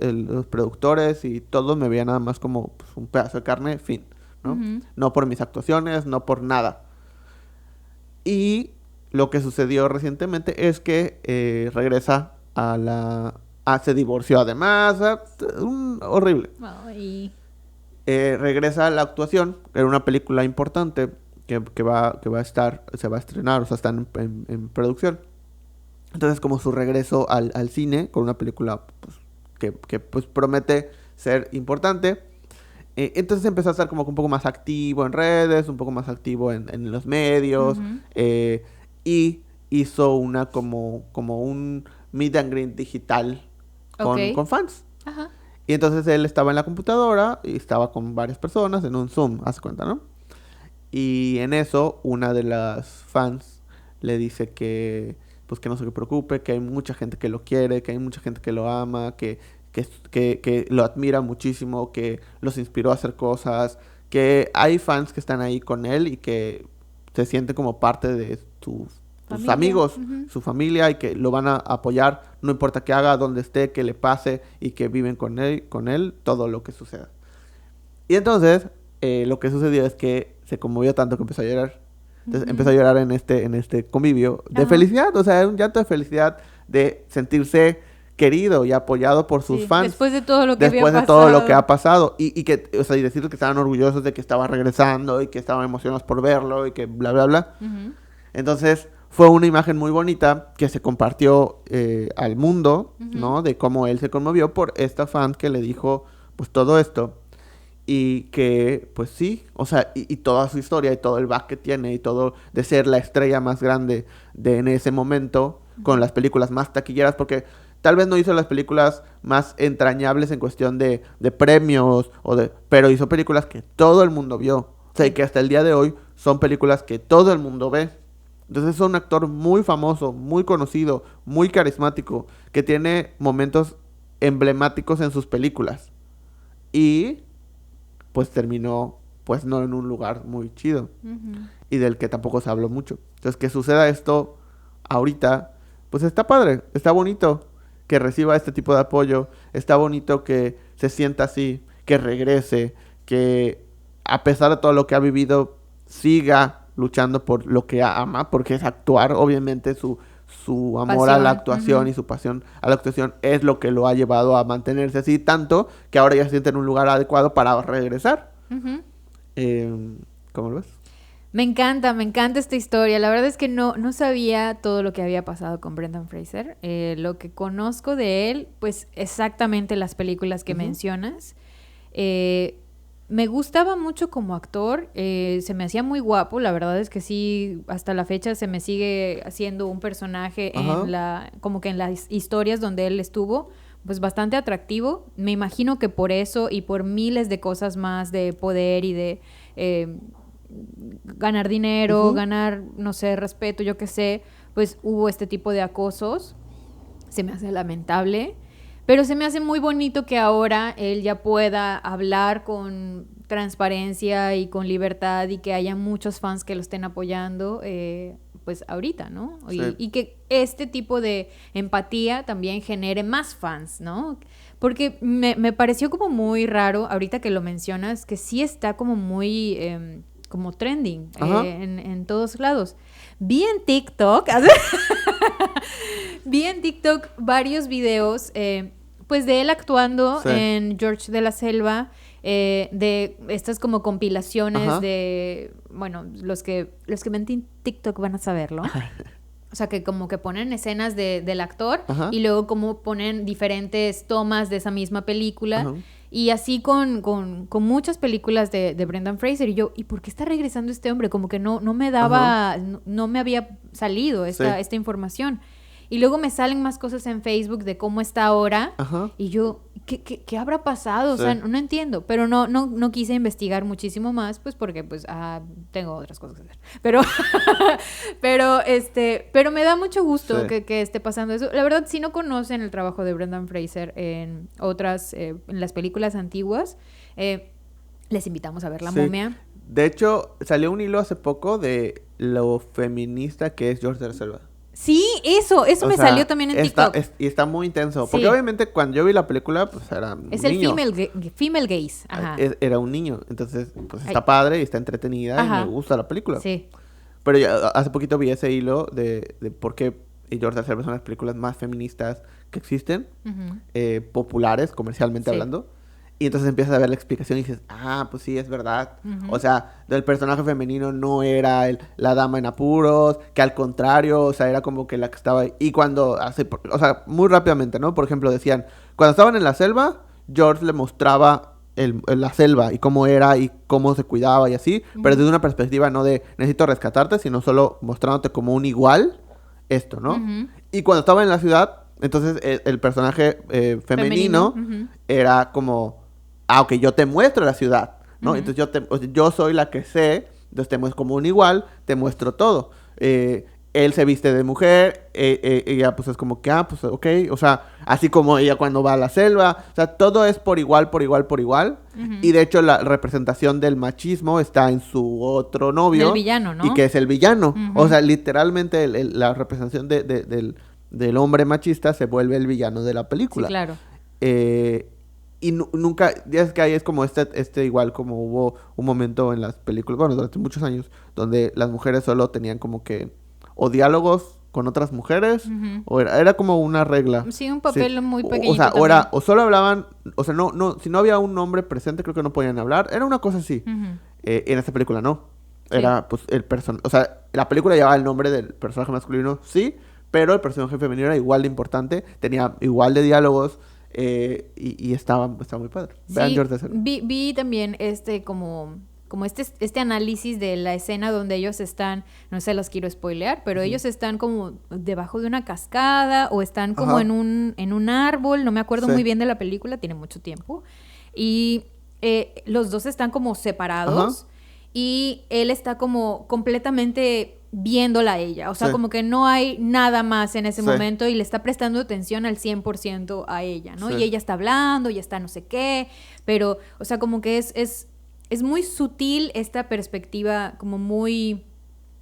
S1: productores y todos me veían nada más como pues, un pedazo de carne, fin, ¿no? No por mis actuaciones, no por nada. Y lo que sucedió recientemente es que regresa se divorció además, horrible. Regresa a la actuación, era una película importante que se va a estrenar, o sea, está en producción. Entonces, como su regreso al cine, con una película pues, que pues, promete ser importante, entonces empezó a estar como un poco más activo en redes, un poco más activo en los medios, y hizo como un meet and greet digital con fans.
S3: Ajá.
S1: Y entonces él estaba en la computadora y estaba con varias personas en un Zoom, haz cuenta, ¿no? Y en eso una de las fans le dice que pues que no se preocupe, que hay mucha gente que lo quiere, que hay mucha gente que lo ama, que lo admira muchísimo, que los inspiró a hacer cosas, que hay fans que están ahí con él y que se sienten como parte de sus amigos, su familia, y que lo van a apoyar, no importa qué haga, dónde esté, qué le pase, y que viven con él todo lo que suceda. Y entonces, lo que sucedió es que se conmovió tanto que empezó a llorar. Entonces empezó a llorar en este convivio de felicidad, o sea, un llanto de felicidad, de sentirse querido y apoyado por sus fans.
S3: Después de todo lo que
S1: ha pasado. Y que, o sea, y decirles que estaban orgullosos de que estaba regresando y que estaban emocionados por verlo y que bla, bla, bla. Entonces, fue una imagen muy bonita que se compartió al mundo, ¿no? De cómo él se conmovió por esta fan que le dijo, pues, todo esto. Y que, pues sí, o sea, y toda su historia y todo el back que tiene y todo de ser la estrella más grande en ese momento, con las películas más taquilleras, porque tal vez no hizo las películas más entrañables en cuestión de premios, pero hizo películas que todo el mundo vio. O sea, y que hasta el día de hoy son películas que todo el mundo ve. Entonces es un actor muy famoso, muy conocido, muy carismático, que tiene momentos emblemáticos en sus películas. Y pues terminó, pues no en un lugar muy chido. Y del que tampoco se habló mucho. Entonces que suceda esto ahorita, pues está padre, está bonito que reciba este tipo de apoyo, está bonito que se sienta así, que regrese, que a pesar de todo lo que ha vivido, siga luchando por lo que ama, porque es actuar, obviamente su amor a la actuación y su pasión a la actuación es lo que lo ha llevado a mantenerse así tanto que ahora ya se siente en un lugar adecuado para regresar. ¿Cómo lo ves?
S3: Me encanta esta historia. La verdad es que no sabía todo lo que había pasado con Brendan Fraser. Lo que conozco de él, pues exactamente las películas que mencionas. Me gustaba mucho como actor, se me hacía muy guapo, la verdad es que sí, hasta la fecha se me sigue haciendo un personaje como que en las historias donde él estuvo, pues bastante atractivo. Me imagino que por eso y por miles de cosas más de poder y de ganar dinero, ganar, no sé, respeto, yo qué sé, pues hubo este tipo de acosos. Se me hace lamentable, pero se me hace muy bonito que ahora él ya pueda hablar con transparencia y con libertad y que haya muchos fans que lo estén apoyando, pues ahorita, ¿no?
S1: Sí.
S3: Y que este tipo de empatía también genere más fans, ¿no? Porque me pareció como muy raro, ahorita que lo mencionas, que sí está como muy como trending en todos lados. Vi en TikTok varios videos, pues de él actuando en George de la Selva, de estas como compilaciones de, bueno, los que ven TikTok van a saberlo. O sea, que como que ponen escenas del actor y luego como ponen diferentes tomas de esa misma película. Y así con muchas películas de Brendan Fraser. Y yo, ¿y por qué está regresando este hombre? Como que no me daba, no me había salido esta información. Y luego me salen más cosas en Facebook de cómo está ahora. Y yo, ¿qué habrá pasado? O sea, no entiendo. Pero no quise investigar muchísimo más, pues porque pues tengo otras cosas que hacer. Pero me da mucho gusto que esté pasando eso. La verdad, si no conocen el trabajo de Brendan Fraser en otras, en las películas antiguas, les invitamos a ver La Momia.
S1: De hecho, salió un hilo hace poco de lo feminista que es George de la Selva.
S3: Sí, eso me salió también en TikTok.
S1: Y está muy intenso. Sí. Porque obviamente cuando yo vi la película, pues era un niño.
S3: El female gaze.
S1: Era un niño. Entonces, pues está padre y está entretenida y me gusta la película.
S3: Sí.
S1: Pero ya hace poquito vi ese hilo de por qué George de la Selva son las películas más feministas que existen, populares, comercialmente hablando. Y entonces empiezas a ver la explicación y dices, pues sí, es verdad. O sea, el personaje femenino no era la dama en apuros, que al contrario, o sea, era como que la que estaba ahí. Y cuando o sea, muy rápidamente, ¿no? Por ejemplo, decían, cuando estaban en la selva, George le mostraba la selva y cómo era y cómo se cuidaba y así, pero desde una perspectiva no de necesito rescatarte, sino solo mostrándote como un igual, esto, ¿no? Y cuando estaba en la ciudad, entonces el personaje femenino era como... ok, yo te muestro la ciudad, ¿no? Entonces yo soy la que sé, entonces te muestro como un igual, te muestro todo. Él se viste de mujer, ella pues es como que, pues ok, o sea, así como ella cuando va a la selva, o sea, todo es por igual. Y de hecho la representación del machismo está en su otro novio.
S3: Del villano, ¿no?
S1: Y que es el villano. O sea, literalmente la representación del hombre machista se vuelve el villano de la película.
S3: Sí, claro.
S1: Y nunca, ya es que ahí es como igual como hubo un momento en las películas, bueno, durante muchos años, donde las mujeres solo tenían como que o diálogos con otras mujeres, o era como una regla.
S3: Sí, un papel muy pequeñito.
S1: O sea, o solo hablaban, o sea, no, si no había un hombre presente, creo que no podían hablar, era una cosa así. En esta película no. Era pues el personaje, o sea, la película llevaba el nombre del personaje masculino, sí, pero el personaje femenino era igual de importante, tenía igual de diálogos. Y estaba muy padre.
S3: Sí, vi también como este análisis de la escena donde ellos están, no se los quiero spoilear, pero ellos están como debajo de una cascada o están como en un árbol, no me acuerdo muy bien de la película, tiene mucho tiempo, y los dos están como separados y él está como completamente viéndola a ella, o sea, como que no hay nada más en ese momento y le está prestando atención al 100% a ella, ¿no? Y ella está hablando, y está no sé qué, pero, o sea, como que es muy sutil esta perspectiva como muy,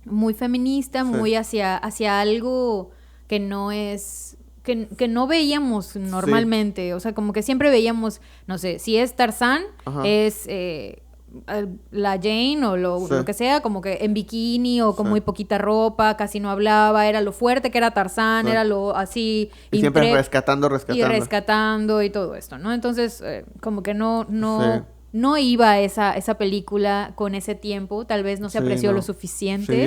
S3: muy feminista, muy hacia algo que no es... Que no veíamos normalmente, o sea, como que siempre veíamos, no sé, si es Tarzán, es... la Jane o lo que sea, como que en bikini o con muy poquita ropa, casi no hablaba, era lo fuerte que era Tarzán, era lo así...
S1: Y siempre rescatando.
S3: Y rescatando y todo esto, ¿no? Entonces, como que no iba esa película con ese tiempo, tal vez no se apreció lo suficiente.
S1: Sí,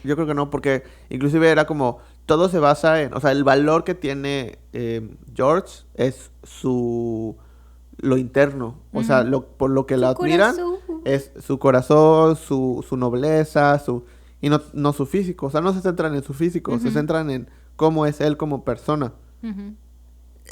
S1: yo creo que no, porque inclusive era como, todo se basa en, o sea, el valor que tiene George es lo interno, o sea, por lo que la admiran es su corazón, su nobleza, y no su físico, o sea, no se centran en su físico, se centran en cómo es él como persona.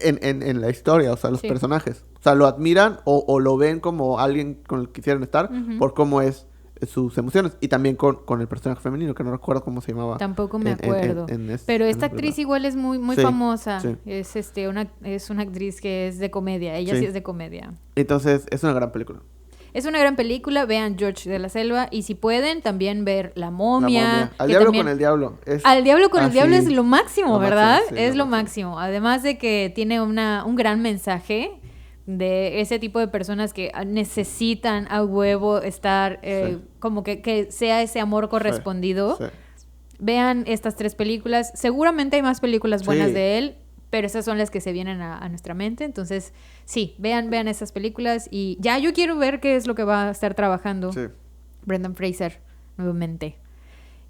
S1: en la historia, o sea, los personajes. O sea, lo admiran o lo ven como alguien con el que quisieran estar por cómo es sus emociones. Y también con el personaje femenino, que no recuerdo cómo se llamaba.
S3: Tampoco me acuerdo. Pero esta actriz igual es muy famosa. Sí. Es una actriz que es de comedia. Ella sí es de comedia.
S1: Entonces, es una gran película.
S3: Es una gran película. Vean George de la Selva. Y si pueden, también ver La Momia.
S1: Al diablo también... con el diablo.
S3: Al diablo con el diablo es lo máximo, ¿verdad? Es lo máximo. Además de que tiene un gran mensaje de ese tipo de personas que necesitan a huevo estar como que sea ese amor correspondido. Sí. Vean estas 3 películas. Seguramente hay más películas buenas de él, pero esas son las que se vienen a nuestra mente. Entonces, sí, vean esas películas y ya yo quiero ver qué es lo que va a estar trabajando Brendan Fraser nuevamente.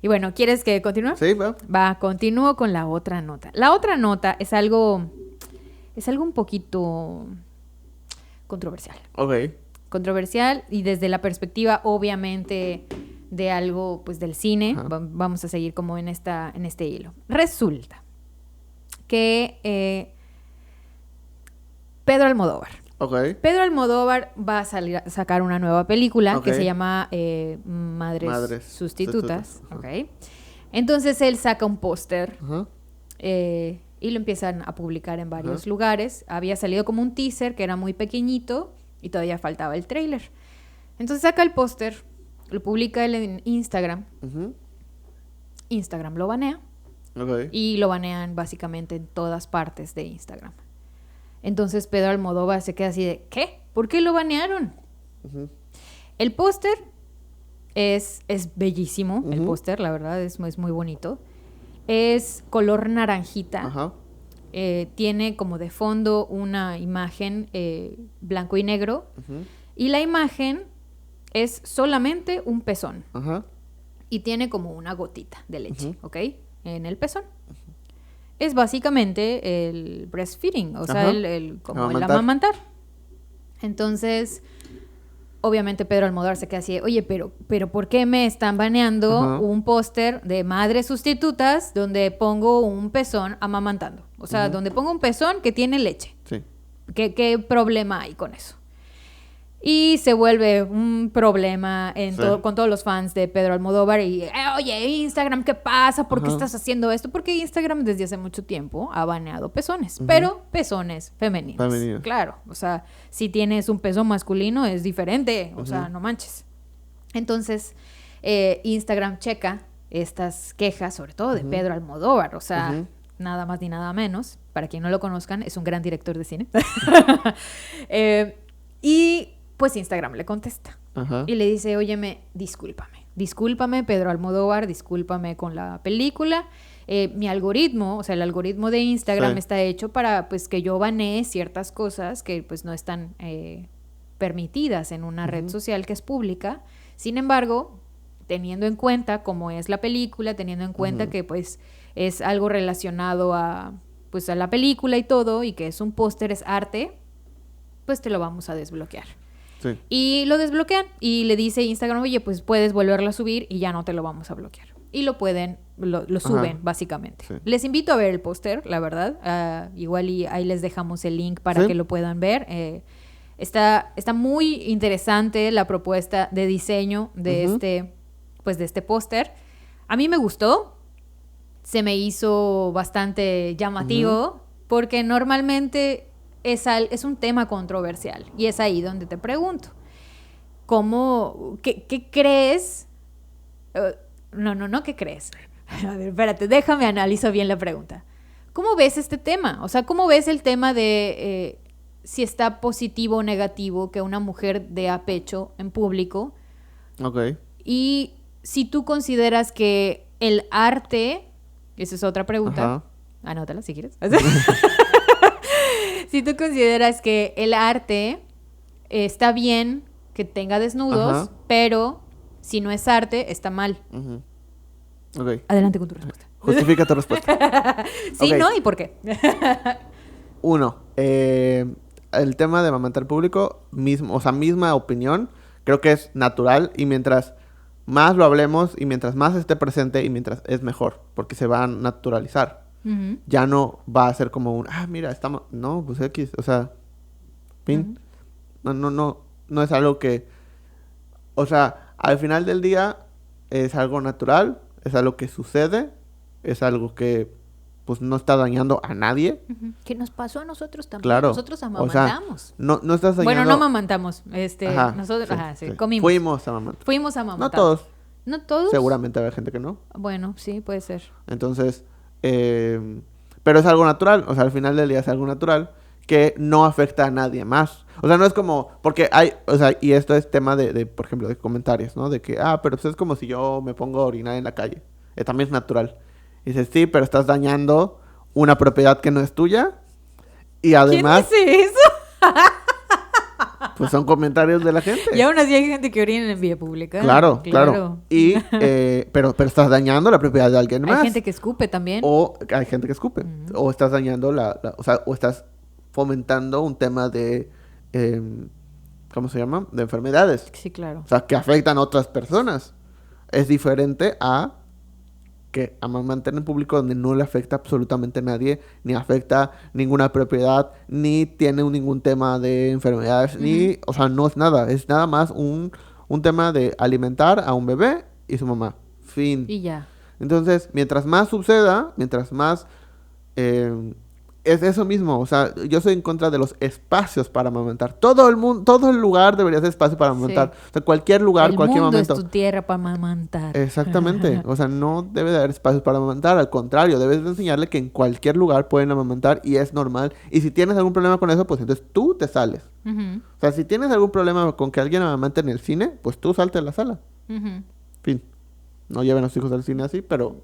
S3: Y bueno, ¿quieres que continúe?
S1: Sí, va.
S3: Va, continúo con la otra nota. La otra nota es algo un poquito controversial.
S1: Ok.
S3: Controversial y desde la perspectiva, obviamente, de algo, pues, del cine. Vamos a seguir como en este hilo. Resulta que Pedro Almodóvar.
S1: Okay.
S3: Pedro Almodóvar va a sacar una nueva película que se llama Madres Sustitutas. Okay. Entonces él saca un póster y lo empiezan a publicar en varios lugares. Había salido como un teaser que era muy pequeñito y todavía faltaba el tráiler. Entonces saca el póster, lo publica él en Instagram. Instagram lo banea. Y lo banean básicamente en todas partes de Instagram. Entonces Pedro Almodóvar se queda así de, ¿qué? ¿Por qué lo banearon? El póster es bellísimo. El póster, la verdad, es muy bonito. Es color naranjita. Tiene como de fondo una imagen blanco y negro. Y la imagen es solamente un pezón. Y tiene como una gotita de leche, ¿ok? En el pezón. Es básicamente el breastfeeding, o sea, como el amamantar. Entonces, obviamente Pedro Almodóvar se queda así, oye, pero ¿por qué me están baneando un póster de Madres Sustitutas donde pongo un pezón amamantando? O sea, donde pongo un pezón que tiene leche. Sí. ¿Qué problema hay con eso? Y se vuelve un problema con todos los fans de Pedro Almodóvar. Y, oye, Instagram, ¿qué pasa? ¿Por qué estás haciendo esto? Porque Instagram desde hace mucho tiempo ha baneado pezones. Pero pezones femeninos. Claro, o sea, si tienes un pezón masculino es diferente. O sea, no manches. Entonces, Instagram checa estas quejas, sobre todo de Pedro Almodóvar. O sea, nada más ni nada menos. Para quien no lo conozcan, es un gran director de cine. Y pues Instagram le contesta y le dice, óyeme, discúlpame Pedro Almodóvar, discúlpame con la película, mi algoritmo, o sea, el algoritmo de Instagram está hecho para pues que yo banee ciertas cosas que pues no están permitidas en una red social que es pública. Sin embargo, teniendo en cuenta cómo es la película, teniendo en cuenta que pues es algo relacionado a pues a la película y todo, y que es un póster, es arte, pues te lo vamos a desbloquear. Sí. Y lo desbloquean y le dice Instagram, oye, pues puedes volverlo a subir y ya no te lo vamos a bloquear. Y lo suben, básicamente. Sí. Les invito a ver el póster, la verdad. Igual y ahí les dejamos el link para que lo puedan ver. Está muy interesante la propuesta de diseño de este póster. A mí me gustó. Se me hizo bastante llamativo porque normalmente es un tema controversial y es ahí donde te pregunto ¿qué crees? No, ¿qué crees? A ver, espérate, déjame analizo bien la pregunta. ¿Cómo ves este tema? O sea, ¿cómo ves el tema de si está positivo o negativo que una mujer dé a pecho en público?
S1: Ok.
S3: Y si tú consideras que el arte, esa es otra pregunta, anótala si quieres. Si tú consideras que el arte está bien que tenga desnudos, pero si no es arte, está mal.
S1: Okay.
S3: Adelante con tu respuesta.
S1: Justifica tu respuesta.
S3: Sí, okay. ¿No? ¿Y por qué?
S1: 1. El tema de amamantar público, misma opinión, creo que es natural y mientras más lo hablemos y mientras más esté presente y mientras es mejor, porque se va a naturalizar. ya no va a ser como un, mira, estamos... No, pues X, o sea, fin. No es algo que... O sea, al final del día es algo natural, es algo que sucede, es algo que pues no está dañando a nadie.
S3: Que nos pasó a nosotros también.
S1: Claro.
S3: Nosotros amamantamos.
S1: O sea, no estás dañando...
S3: Bueno, no amamantamos. Nosotros, comimos.
S1: Fuimos a amamantar.
S3: No
S1: todos.
S3: No todos.
S1: Seguramente habrá gente que no.
S3: Bueno, sí, puede ser.
S1: Entonces, pero es algo natural. O sea, al final del día es algo natural que no afecta a nadie más. O sea, no es como... Porque hay... O sea, y esto es tema de por ejemplo, de comentarios, ¿no? De que, pero pues es como si yo me pongo a orinar en la calle. También es natural. Y dices, sí, pero estás dañando una propiedad que no es tuya. Y además...
S3: ¿Quién dice eso?
S1: Pues son comentarios de la gente.
S3: Y aún así hay gente que orina en vía pública.
S1: Claro. Y, pero estás dañando la propiedad de alguien más.
S3: Hay gente que escupe también.
S1: O hay gente que escupe. O estás dañando o sea, o estás fomentando un tema de... ¿cómo se llama? De enfermedades.
S3: Sí, claro.
S1: O sea, que afectan a otras personas. Es diferente a que amamantar en público donde no le afecta absolutamente a nadie, ni afecta ninguna propiedad, ni tiene ningún tema de enfermedades, ni... O sea, no es nada. Es nada más un tema de alimentar a un bebé y su mamá. Fin.
S3: Y ya.
S1: Entonces, mientras más suceda, mientras más... es eso mismo, o sea, yo soy en contra de los espacios para amamantar. Todo el lugar debería ser espacio para amamantar. Sí. O sea, cualquier lugar, cualquier momento.
S3: El mundo es tu tierra para amamantar.
S1: Exactamente. O sea, no debe de haber espacios para amamantar. Al contrario, debes de enseñarle que en cualquier lugar pueden amamantar y es normal. Y si tienes algún problema con eso, pues entonces tú te sales. O sea, si tienes algún problema con que alguien amamante en el cine, pues tú salte de la sala. Fin. No lleven a los hijos al cine así, pero...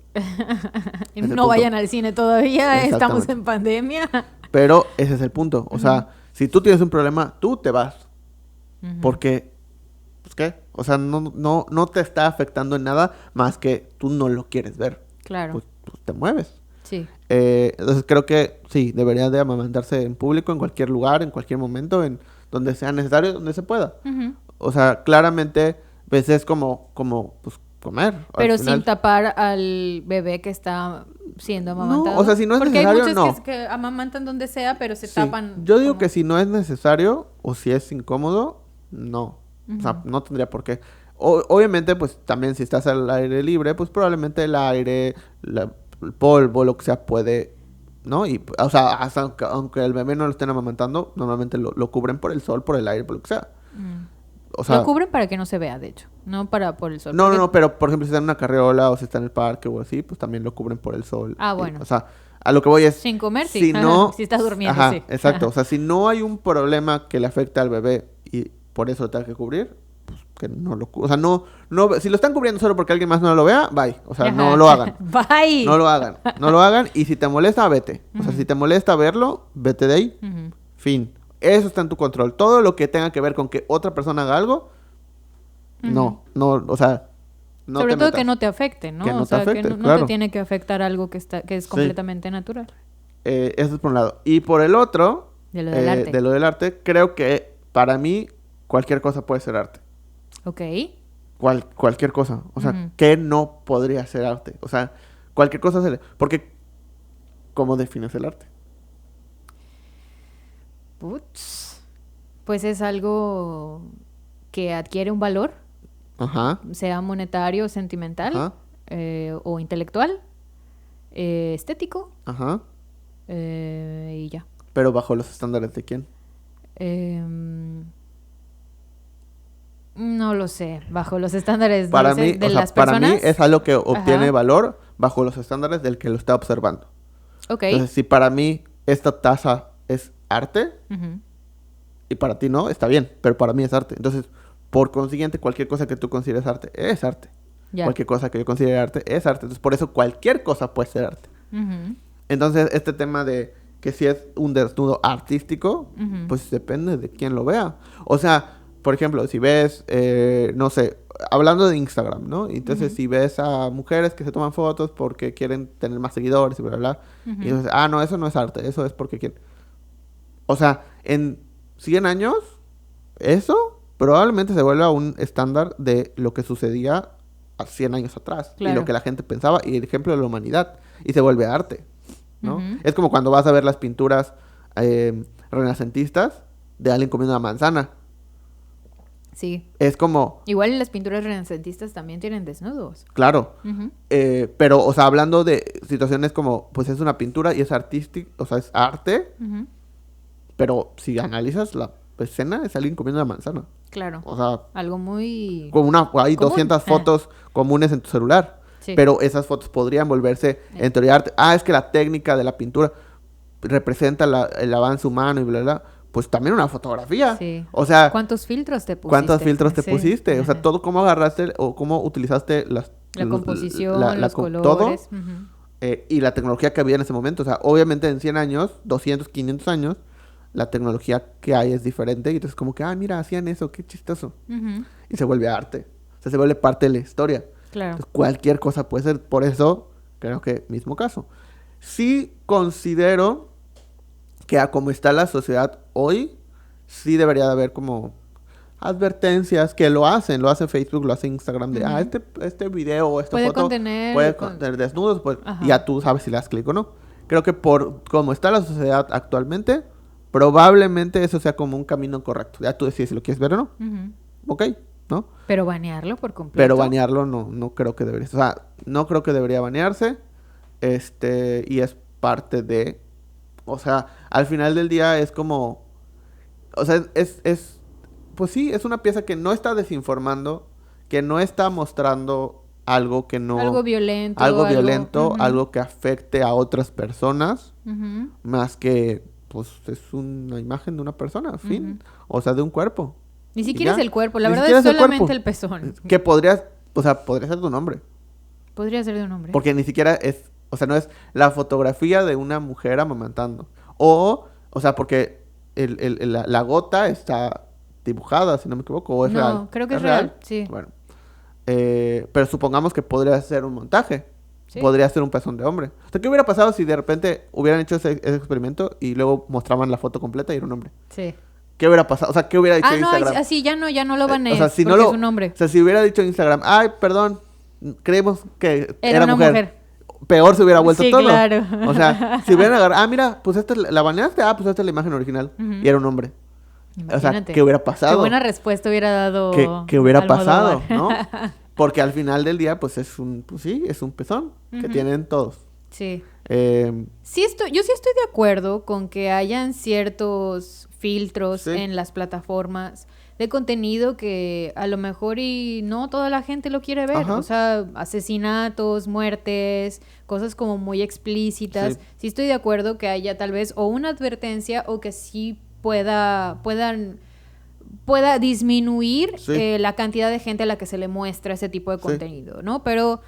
S3: no vayan al cine todavía, estamos en pandemia.
S1: Pero ese es el punto. O sea, si tú tienes un problema, tú te vas. Porque, pues, ¿qué? O sea, no te está afectando en nada más que tú no lo quieres ver.
S3: Claro.
S1: Pues te mueves.
S3: Sí.
S1: Entonces creo que sí, debería de amamantarse en público, en cualquier lugar, en cualquier momento, en donde sea necesario, donde se pueda. O sea, claramente, pues es como pues, comer.
S3: Pero sin tapar al bebé que está siendo amamantado.
S1: No, o sea, si no es necesario,
S3: no. Porque hay muchos que amamantan donde sea, pero se tapan.
S1: Yo digo que si no es necesario o si es incómodo, no. O sea, no tendría por qué. Obviamente, pues también si estás al aire libre, pues probablemente el aire, el polvo, lo que sea, puede, ¿no? Y, o sea, hasta aunque el bebé no lo estén amamantando, normalmente lo cubren por el sol, por el aire, por lo que sea. O sea,
S3: lo cubren para que no se vea, de hecho, no por el sol.
S1: No, pero por ejemplo, si está en una carriola o si está en el parque o así, pues también lo cubren por el sol.
S3: Bueno.
S1: O sea, a lo que voy es...
S3: Sin comer, sí.
S1: Si no...
S3: Si estás durmiendo, sí.
S1: Exacto. O sea, si no hay un problema que le afecte al bebé y por eso lo tenga que cubrir, pues que no lo... O sea, no... Si lo están cubriendo solo porque alguien más no lo vea, bye. O sea, no lo hagan.
S3: Bye.
S1: No lo hagan. Y si te molesta, vete. O sea, si te molesta verlo, vete de ahí. Fin. Eso está en tu control. Todo lo que tenga que ver con que otra persona haga algo, no, o sea, no
S3: sobre
S1: te
S3: todo
S1: metas.
S3: que no te afecte, ¿no?
S1: Que no
S3: o sea,
S1: te afecte,
S3: que no
S1: claro.
S3: te tiene que afectar algo que es completamente natural.
S1: Eso es por un lado. Y por el otro,
S3: de lo
S1: del arte, creo que para mí cualquier cosa puede ser arte.
S3: Ok.
S1: Cualquier cosa. O sea, ¿qué no podría ser arte? O sea, cualquier cosa porque, ¿cómo defines el arte?
S3: Pues es algo que adquiere un valor, sea monetario, sentimental, o intelectual, estético, y ya.
S1: ¿Pero bajo los estándares de quién?
S3: No lo sé, bajo los estándares
S1: de las personas. Para mí es algo que obtiene valor bajo los estándares del que lo está observando.
S3: Okay.
S1: Entonces, si para mí esta taza es arte, y para ti no, está bien, pero para mí es arte. Entonces, por consiguiente, cualquier cosa que tú consideres arte es arte.
S3: Yeah.
S1: Cualquier cosa que yo considere arte es arte. Entonces, por eso cualquier cosa puede ser arte. Entonces, este tema de que si es un desnudo artístico, pues depende de quién lo vea. O sea, por ejemplo, si ves, no sé, hablando de Instagram, ¿no? Entonces, si ves a mujeres que se toman fotos porque quieren tener más seguidores y bla, bla, bla. Y dices, no, eso no es arte, eso es porque quieren. O sea, en 100 años, eso probablemente se vuelva un estándar de lo que sucedía a 100 años atrás. Claro. Y lo que la gente pensaba, y el ejemplo de la humanidad. Y se vuelve arte. ¿no? Uh-huh. Es como cuando vas a ver las pinturas renacentistas de alguien comiendo una manzana.
S3: Sí.
S1: Es como...
S3: Igual las pinturas renacentistas también tienen desnudos.
S1: Claro. Uh-huh. Pero, o sea, hablando de situaciones como, pues es una pintura y es artístico, o sea, es arte. Uh-huh. Pero si analizas la escena, es alguien comiendo una manzana.
S3: Claro.
S1: O sea...
S3: Algo muy...
S1: Como hay 200 fotos comunes en tu celular. Sí. Pero esas fotos podrían volverse en teoría arte. Es que la técnica de la pintura representa el avance humano y bla, bla, bla. Pues también una fotografía. Sí. O sea...
S3: ¿Cuántos filtros te pusiste?
S1: ¿Cuántos filtros te pusiste? Uh-huh. O sea, todo cómo agarraste o cómo utilizaste la
S3: composición, los colores.
S1: Todo. Uh-huh. Y la tecnología que había en ese momento. O sea, obviamente en 100 años, 200, 500 años, la tecnología que hay es diferente. Y entonces como que, mira, hacían eso, qué chistoso. Uh-huh. Y se vuelve arte. O sea, se vuelve parte de la historia.
S3: Claro.
S1: Entonces, cualquier cosa puede ser. Por eso, creo que mismo caso. Sí considero que a como está la sociedad hoy, sí debería de haber como advertencias que lo hace Facebook, lo hace Instagram, de uh-huh. este video o esta
S3: puede
S1: foto puede contener desnudos, pues ya tú sabes si le das clic o no. Creo que por como está la sociedad actualmente, probablemente eso sea como un camino correcto. Ya tú decides si lo quieres ver o no. Uh-huh. Ok, ¿no?
S3: Pero banearlo por completo.
S1: Pero banearlo no creo que debería. O sea, no creo que debería banearse. Y es parte de... O sea, al final del día es como... O sea, pues sí, es una pieza que no está desinformando, que no está mostrando algo que no...
S3: Algo violento.
S1: Uh-huh. Algo que afecte a otras personas, uh-huh. Más que, pues, es una imagen de una persona, fin. Uh-huh. O sea, de un cuerpo.
S3: Ni siquiera es el cuerpo, la verdad es solamente el pezón.
S1: Que podría ser tu nombre.
S3: Podría ser de un hombre.
S1: Porque ni siquiera es... O sea, no es la fotografía de una mujer amamantando. O sea, porque la gota está dibujada, si no me equivoco, o es real.
S3: No, creo que es real, sí.
S1: Bueno. Pero supongamos que podría ser un montaje. Sí. Podría ser un pezón de hombre. O sea, ¿qué hubiera pasado si de repente hubieran hecho ese experimento y luego mostraban la foto completa y era un hombre?
S3: Sí.
S1: ¿Qué hubiera pasado? O sea, ¿qué hubiera dicho Instagram?
S3: No, así ya no lo banees,
S1: o sea, si
S3: porque es un hombre.
S1: O sea, si hubiera dicho Instagram, perdón, creemos que era
S3: una mujer.
S1: Peor se hubiera vuelto todo.
S3: Claro.
S1: O sea, si hubieran agarrado, mira, pues esta la baneaste, pues esta es la imagen original. Uh-huh. Y era un hombre.
S3: Imagínate.
S1: O sea, ¿qué hubiera pasado?
S3: Qué buena respuesta hubiera dado.
S1: ¿Qué hubiera pasado, no? Porque al final del día, pues es un pezón uh-huh. que tienen todos.
S3: Sí. Yo sí estoy de acuerdo con que hayan ciertos filtros en las plataformas de contenido que a lo mejor y no toda la gente lo quiere ver. Ajá. O sea, asesinatos, muertes, cosas como muy explícitas. Sí estoy de acuerdo que haya tal vez o una advertencia o que sí pueda disminuir la cantidad de gente a la que se le muestra ese tipo de contenido, ¿no? Pero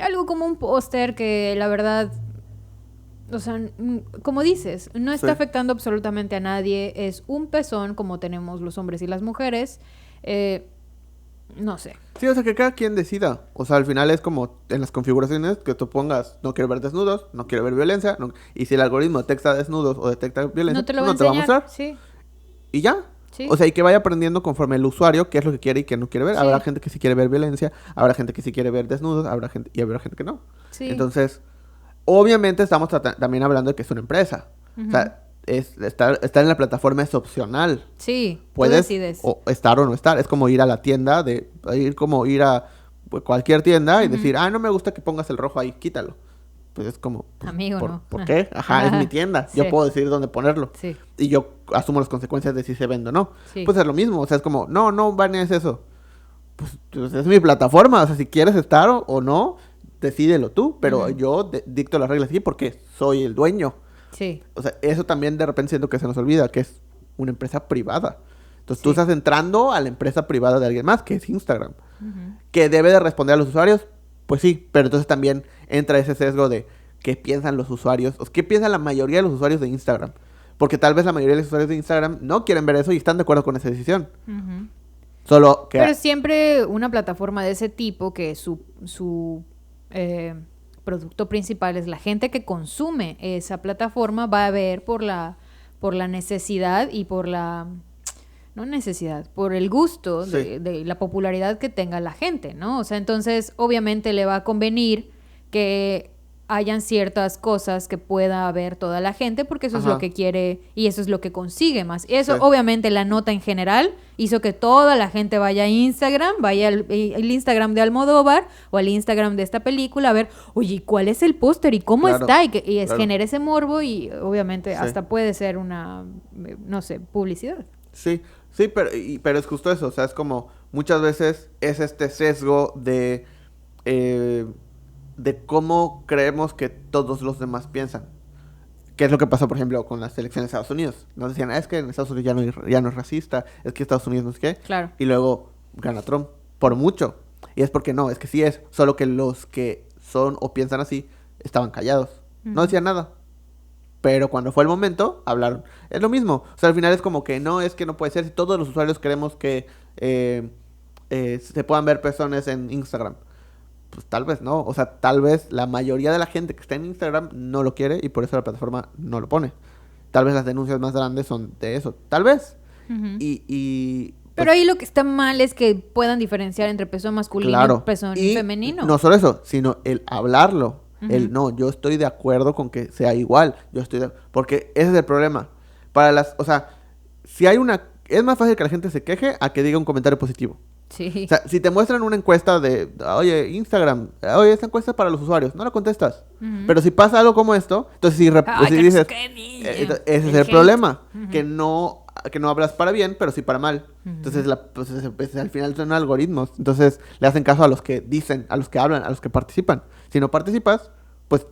S3: algo como un póster que la verdad... O sea, como dices, no está afectando absolutamente a nadie. Es un pezón como tenemos los hombres y las mujeres. No sé.
S1: Sí, o sea, que cada quien decida. O sea, al final es como en las configuraciones que tú pongas, no quiero ver desnudos, no quiero ver violencia. Y si el algoritmo detecta desnudos o detecta violencia,
S3: no te lo va a mostrar. Sí.
S1: Y ya. Sí. O sea, y que vaya aprendiendo conforme el usuario qué es lo que quiere y qué no quiere ver. Sí. Habrá gente que sí quiere ver violencia, habrá gente que sí quiere ver desnudos, habrá gente que no. Sí. Entonces... Obviamente estamos también hablando de que es una empresa. Uh-huh. O sea, estar en la plataforma es opcional.
S3: Sí,
S1: puedes estar o no estar. Es como ir a la tienda, ir a cualquier tienda y decir, no me gusta que pongas el rojo ahí, quítalo. Pues es como... Pues,
S3: amigo, ¿no?
S1: ¿Por qué? Ajá, es mi tienda. Sí. Yo puedo decidir dónde ponerlo. Sí. Y yo asumo las consecuencias de si se vende o no. Sí. Pues es lo mismo. O sea, es como, no banees eso. Pues es mi plataforma. O sea, si quieres estar o no... Decídelo tú, pero yo dicto las reglas aquí porque soy el dueño.
S3: Sí.
S1: O sea, eso también de repente siento que se nos olvida, que es una empresa privada. Entonces tú estás entrando a la empresa privada de alguien más, que es Instagram. Uh-huh. Que debe de responder a los usuarios, pues sí, pero entonces también entra ese sesgo de qué piensan los usuarios, o qué piensa la mayoría de los usuarios de Instagram. Porque tal vez la mayoría de los usuarios de Instagram no quieren ver eso y están de acuerdo con esa decisión. Uh-huh.
S3: Pero siempre una plataforma de ese tipo que su producto principal es la gente que consume esa plataforma, va a ver por la necesidad y por el gusto de la popularidad que tenga la gente, ¿no? O sea, entonces obviamente le va a convenir que hayan ciertas cosas que pueda ver toda la gente, porque eso es lo que quiere y eso es lo que consigue más. Eso, obviamente, la nota en general hizo que toda la gente vaya a Instagram, vaya al Instagram de Almodóvar o al Instagram de esta película a ver, oye, ¿cuál es el póster y cómo está? Y genera ese morbo y obviamente hasta puede ser una, no sé, publicidad.
S1: Sí, pero es justo eso, o sea, es como muchas veces es este sesgo de cómo creemos que todos los demás piensan. ¿Qué es lo que pasó, por ejemplo, con las elecciones de Estados Unidos? Nos decían, es que en Estados Unidos ya no es racista, es que Estados Unidos no es qué.
S3: Claro.
S1: Y luego gana Trump, por mucho. Y es porque no, es que sí es, solo que los que son o piensan así estaban callados. No decían nada. Pero cuando fue el momento, hablaron. Es lo mismo. O sea, al final es como que no, es que no puede ser. Si todos los usuarios queremos que se puedan ver personas en Instagram, pues tal vez no. O sea, tal vez la mayoría de la gente que está en Instagram no lo quiere y por eso la plataforma no lo pone. Tal vez las denuncias más grandes son de eso. Tal vez.
S3: Pero ahí lo que está mal es que puedan diferenciar entre peso masculino y peso femenino.
S1: No solo eso, sino el hablarlo. No, yo estoy de acuerdo con que sea igual. Porque ese es el problema. O sea, si hay es más fácil que la gente se queje a que diga un comentario positivo.
S3: Sí.
S1: O sea, si te muestran una encuesta de, oye, Instagram, oye, esta encuesta es para los usuarios, no la contestas. Pero si pasa algo como esto, entonces si dices, ese es el problema, que no hablas para bien, pero sí para mal. Entonces, pues, al final son algoritmos. Entonces, le hacen caso a los que dicen, a los que hablan, a los que participan. Si no participas, pues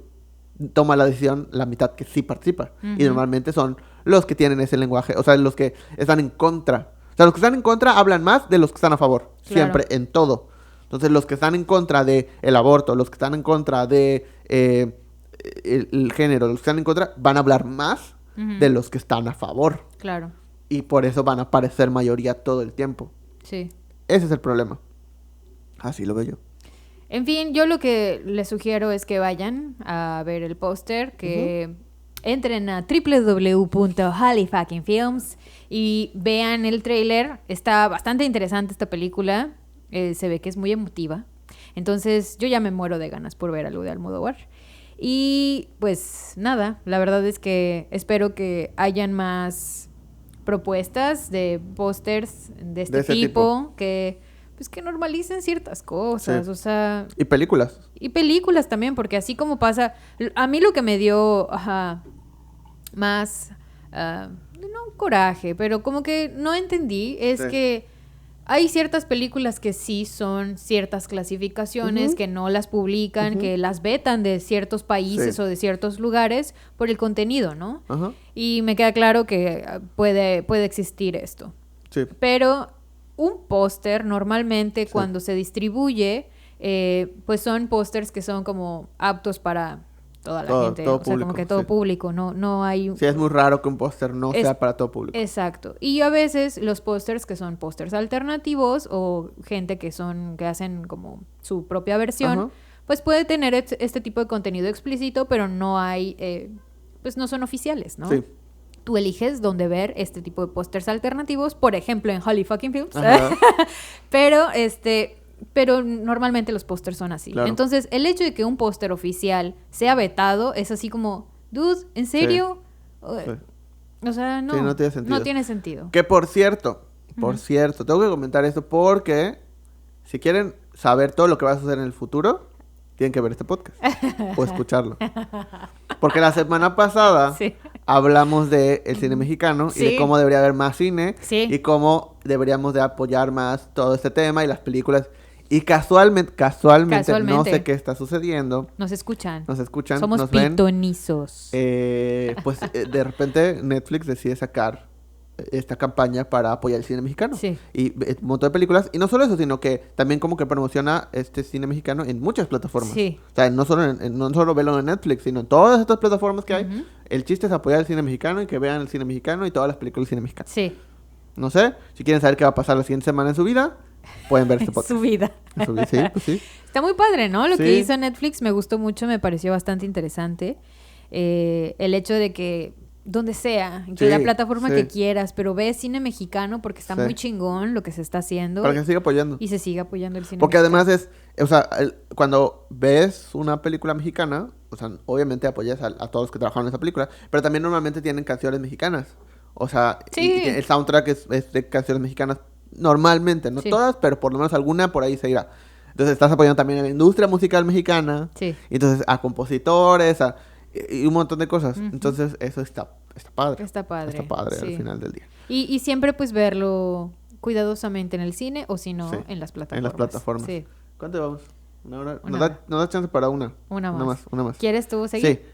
S1: toma la decisión la mitad que sí participa. Y normalmente son los que tienen ese lenguaje, o sea, los que están en contra. O sea, los que están en contra hablan más de los que están a favor. Claro. Siempre, en todo. Entonces, los que están en contra del aborto, los que están en contra de el género, los que están en contra, van a hablar más de los que están a favor.
S3: Claro.
S1: Y por eso van a parecer mayoría todo el tiempo.
S3: Sí.
S1: Ese es el problema. Así lo veo yo.
S3: En fin, yo lo que les sugiero es que vayan a ver el póster, que entren a www.halifuckingfilms y vean el tráiler. Está bastante interesante esta película. Se ve que es muy emotiva. Entonces, yo ya me muero de ganas por ver algo de Almodóvar. Y pues nada, la verdad es que espero que hayan más propuestas de pósters de este tipo que normalicen ciertas cosas, o sea...
S1: Y películas.
S3: Y películas también, porque así como pasa... A mí lo que me dio más... no coraje, pero como que no entendí es que hay ciertas películas que sí son ciertas clasificaciones, que no las publican, que las vetan de ciertos países o de ciertos lugares por el contenido, ¿no? Y me queda claro que puede existir esto.
S1: Sí.
S3: Pero un póster normalmente cuando se distribuye, pues son pósters que son como aptos para toda la gente.
S1: Todo
S3: o sea,
S1: público,
S3: como que todo público, no hay...
S1: Sí, es muy raro que un póster no sea para todo público.
S3: Exacto. Y a veces los pósters que son pósters alternativos o gente que hacen como su propia versión, pues puede tener este tipo de contenido explícito, pero no hay... pues no son oficiales, ¿no?
S1: Sí.
S3: Tú eliges dónde ver este tipo de pósters alternativos, por ejemplo, en Halifuckingfilms. Pero normalmente los pósters son así. Claro. Entonces, el hecho de que un póster oficial sea vetado es así como, dude, ¿en serio? Sí. O sea, no.
S1: Sí, no tiene sentido.
S3: No tiene sentido.
S1: Que por cierto, tengo que comentar esto porque si quieren saber todo lo que va a suceder en el futuro, tienen que ver este podcast o escucharlo. Porque la semana pasada hablamos del cine mexicano y de cómo debería haber más cine y cómo deberíamos de apoyar más todo este tema y las películas. Y casualmente, no sé qué está sucediendo.
S3: Nos escuchan.
S1: nos
S3: Somos pitonizos.
S1: Pues de repente Netflix decide sacar esta campaña para apoyar el cine mexicano.
S3: Sí.
S1: Y un montón de películas. Y no solo eso, sino que también como que promociona este cine mexicano en muchas plataformas.
S3: Sí.
S1: O sea, no solo verlo en Netflix, sino en todas estas plataformas que hay. El chiste es apoyar el cine mexicano y que vean el cine mexicano y todas las películas del cine mexicano.
S3: Sí.
S1: No sé, si quieren saber qué va a pasar la siguiente semana en su vida, pueden ver este podcast.
S3: Su vida.
S1: Sí, pues sí.
S3: Está muy padre, ¿no? Lo que hizo Netflix me gustó mucho, me pareció bastante interesante. El hecho de que donde sea, en la plataforma que quieras, pero ve cine mexicano porque está muy chingón lo que se está haciendo.
S1: Para que se siga apoyando.
S3: Y se siga apoyando el cine
S1: porque
S3: mexicano.
S1: Además cuando ves una película mexicana, o sea, obviamente apoyas a todos los que trabajaron en esa película, pero también normalmente tienen canciones mexicanas. O sea, y el soundtrack es de canciones mexicanas normalmente, no todas, pero por lo menos alguna por ahí se irá. Entonces estás apoyando también a la industria musical mexicana.
S3: Sí.
S1: Entonces a compositores, y un montón de cosas. Entonces eso está padre.
S3: Está padre
S1: al final del día.
S3: Y siempre pues verlo cuidadosamente en el cine o si no en las plataformas.
S1: En las plataformas.
S3: Sí.
S1: ¿Cuánto vamos? ¿Una hora? Nos da chance para una.
S3: Una más.
S1: Una más.
S3: ¿Quieres tú seguir?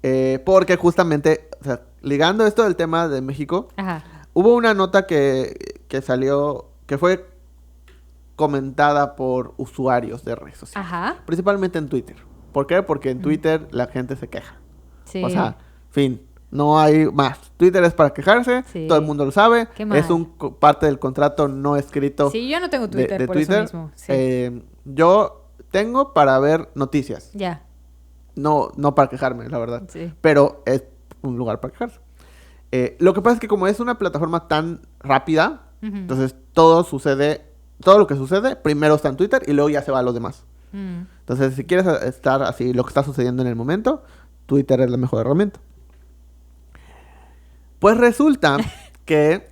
S1: Sí. Porque justamente, o sea, ligando esto del tema de México, hubo una nota que salió, que fue comentada por usuarios de redes sociales. Principalmente en Twitter. ¿Por qué? Porque en Twitter la gente se queja. Sí. O sea, fin, no hay más. Twitter es para quejarse, todo el mundo lo sabe. Es parte del contrato no escrito.
S3: Sí, yo no tengo Twitter por Twitter. Eso mismo. Sí.
S1: Yo tengo para ver noticias.
S3: Ya.
S1: No para quejarme, la verdad.
S3: Sí.
S1: Pero es un lugar para quejarse. Lo que pasa es que como es una plataforma tan rápida, entonces todo lo que sucede, primero está en Twitter y luego ya se va a los demás. Entonces, si quieres estar así, lo que está sucediendo en el momento, Twitter es la mejor herramienta. Pues resulta que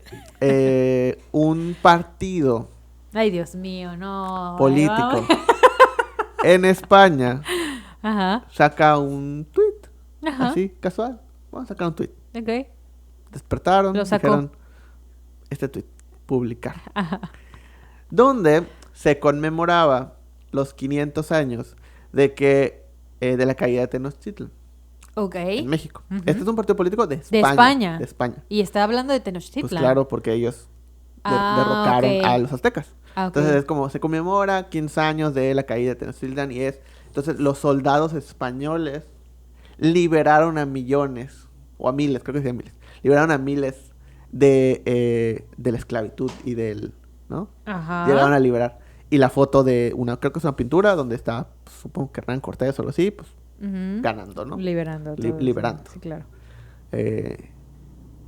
S1: un partido...
S3: Ay, Dios mío, no.
S1: Político en España saca un tweet. Así, casual. Vamos a sacar un tweet.
S3: Ok.
S1: Despertaron,
S3: lo sacó.
S1: Dijeron, este tweet, publicar. Donde se conmemoraba los 500 años de la caída de Tenochtitlan.
S3: Ok.
S1: En México. Este es un partido político de España. De España.
S3: Y está hablando de Tenochtitlan.
S1: Pues claro, porque ellos derrocaron a los aztecas. Entonces es como se conmemora 15 años de la caída de Tenochtitlan entonces los soldados españoles liberaron a millones, o a miles, creo que sí a miles, liberaron a miles de la esclavitud y ¿no? Llegaron a liberar. Y la foto de creo que es una pintura donde está, pues, supongo que Hernán Cortés o algo así, pues ganando, ¿no?
S3: Liberando.
S1: Liberando.
S3: Sí, claro.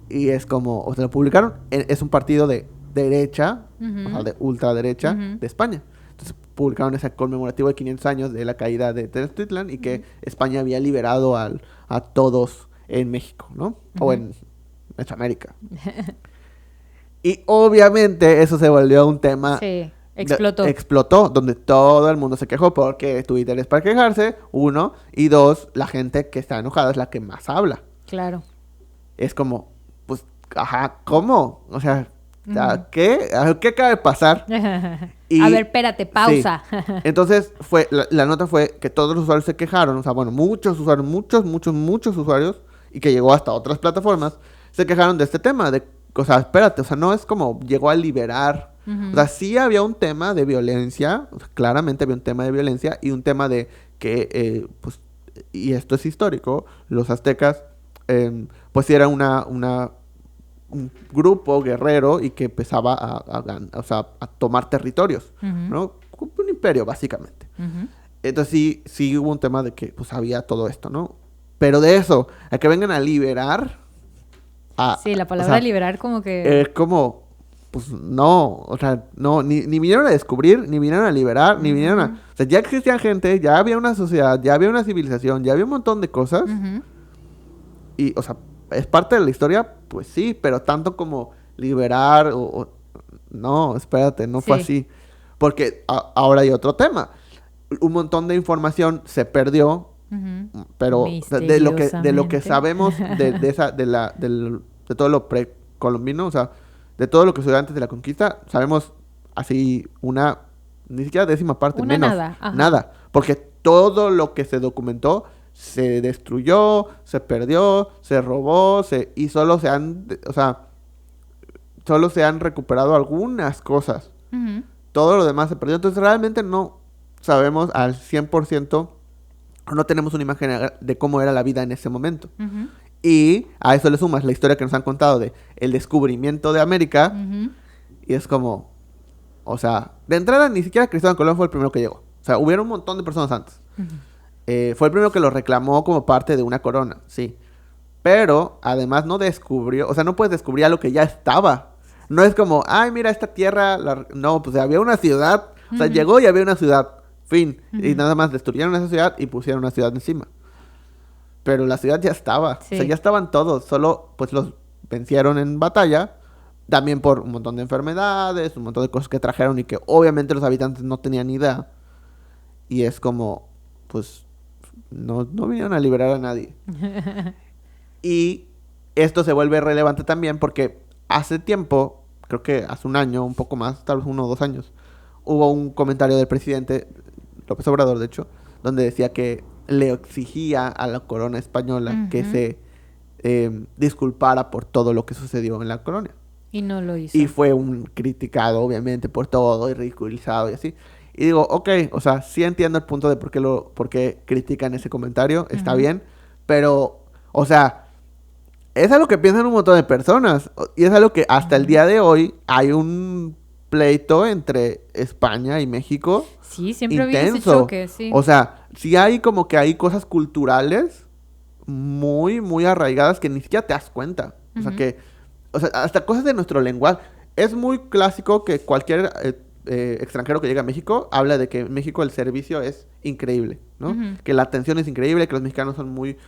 S1: Y es como, o sea, lo publicaron, es un partido de derecha, o sea, de ultraderecha de España. Entonces publicaron ese conmemorativo de 500 años de la caída de Tenochtitlan y que España había liberado a todos en México, ¿no? O en Mesoamérica. Y obviamente eso se volvió un tema...
S3: Sí, explotó.
S1: Explotó, donde todo el mundo se quejó porque Twitter es para quejarse, 1, y 2, la gente que está enojada es la que más habla.
S3: Claro.
S1: Es como, pues, ¿cómo? O sea, ¿qué acaba de pasar?
S3: Y, a ver, espérate, pausa.
S1: Sí. Entonces, la nota fue que todos los usuarios se quejaron, o sea, bueno, muchos usuarios, y que llegó hasta otras plataformas, se quejaron de este tema, o sea, espérate, o sea, no es como llegó a liberar. O sea, sí había un tema de violencia, o sea, claramente había un tema de violencia y un tema de que, pues, y esto es histórico, los aztecas, pues era un grupo guerrero y que empezaba a tomar territorios, ¿no? Un imperio, básicamente. Entonces sí hubo un tema de que, pues, había todo esto, ¿no? Pero de eso, a que vengan a liberar...
S3: sí, la palabra liberar como que...
S1: Es como, pues no, o sea, no, ni vinieron a descubrir, ni vinieron a liberar, ni vinieron a... O sea, ya existía gente, ya había una sociedad, ya había una civilización, ya había un montón de cosas. Y, o sea, ¿es parte de la historia? Pues sí, pero tanto como liberar no, espérate, no fue así. Porque ahora hay otro tema. Un montón de información se perdió. Pero de lo que sabemos de todo lo precolombino, o sea, de todo lo que sucedió antes de la conquista, sabemos así ni siquiera décima parte, menos nada, porque todo lo que se documentó se destruyó, se perdió, se robó, y solo se han recuperado algunas cosas. Todo lo demás se perdió, entonces realmente no sabemos al 100%. No tenemos una imagen de cómo era la vida en ese momento. Y a eso le sumas la historia que nos han contado de el descubrimiento de América. Y es como, o sea, de entrada ni siquiera Cristóbal Colón fue el primero que llegó. O sea, hubieron un montón de personas antes. Fue el primero que lo reclamó como parte de una corona, sí. Pero además no descubrió, o sea, no puedes descubrir algo que ya estaba. No es como, ay, mira esta tierra, no, pues había una ciudad, o sea, llegó y había una ciudad, fin. Y nada más destruyeron esa ciudad y pusieron una ciudad encima. Pero la ciudad ya estaba, o sea, ya estaban todos, solo pues los vencieron en batalla, también por un montón de enfermedades, un montón de cosas que trajeron y que obviamente los habitantes no tenían ni idea. Y es como, pues, no vinieron a liberar a nadie. Y esto se vuelve relevante también porque hace tiempo, creo que hace un año, un poco más, tal vez 1 o 2 años, hubo un comentario del presidente, López Obrador de hecho, donde decía que le exigía a la corona española que se disculpara por todo lo que sucedió en la colonia.
S3: Y no lo hizo.
S1: Y fue un criticado, obviamente, por todo y ridiculizado y así. Y digo, ok, o sea, sí entiendo el punto de por qué critican ese comentario, está bien, pero, o sea, es algo que piensan un montón de personas. Y es algo que hasta el día de hoy hay un pleito entre España y México.
S3: Sí, siempre había ese choque, sí.
S1: O sea, sí hay como que hay cosas culturales muy, muy arraigadas que ni siquiera te das cuenta. O sea, o sea, hasta cosas de nuestro lenguaje. Es muy clásico que cualquier extranjero que llega a México habla de que en México el servicio es increíble, ¿no? Que la atención es increíble, que los mexicanos son muy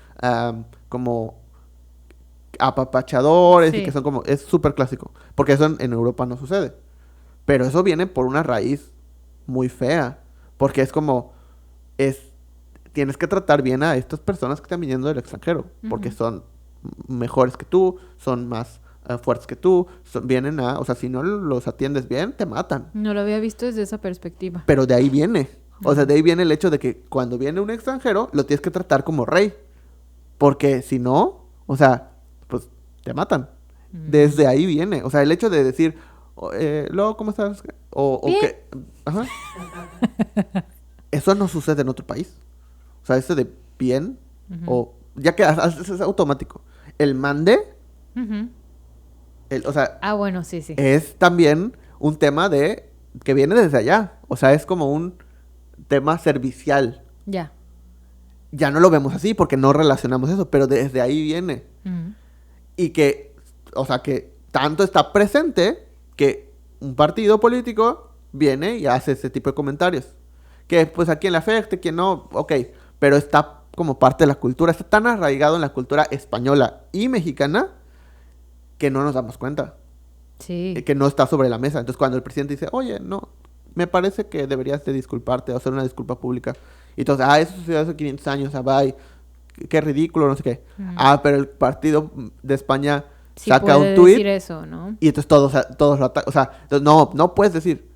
S1: como apapachadores y que son como... Es súper clásico. Porque eso en Europa no sucede. Pero eso viene por una raíz muy fea. Porque es como... Tienes que tratar bien a estas personas que están viniendo del extranjero. Porque son mejores que tú, son más fuertes que tú, vienen a... O sea, si no los atiendes bien, te matan.
S3: No lo había visto desde esa perspectiva.
S1: Pero de ahí viene. O sea, de ahí viene el hecho de que cuando viene un extranjero, lo tienes que tratar como rey. Porque si no, o sea, pues te matan. Desde ahí viene. O sea, el hecho de decir, luego, ¿cómo estás? O que... Ajá. Eso no sucede en otro país. O sea, eso de bien, o ya que es automático. El mande, o sea...
S3: Ah, bueno, sí.
S1: Es también un tema de... que viene desde allá. O sea, es como un tema servicial.
S3: Ya.
S1: Ya no lo vemos así porque no relacionamos eso, pero desde ahí viene. Y que, o sea, que tanto está presente que un partido político viene y hace ese tipo de comentarios. Que pues a quien le afecte, quien no, ok, pero está como parte de la cultura, está tan arraigado en la cultura española y mexicana que no nos damos cuenta.
S3: Sí.
S1: Que no está sobre la mesa. Entonces cuando el presidente dice, oye, no, me parece que deberías de disculparte o hacer una disculpa pública. Y entonces, eso sucedió hace 500 años, bye, qué ridículo, no sé qué. Pero el partido de España saca un tuit.
S3: Decir eso, ¿no?
S1: Y entonces todos lo atacan. O sea, no puedes decir.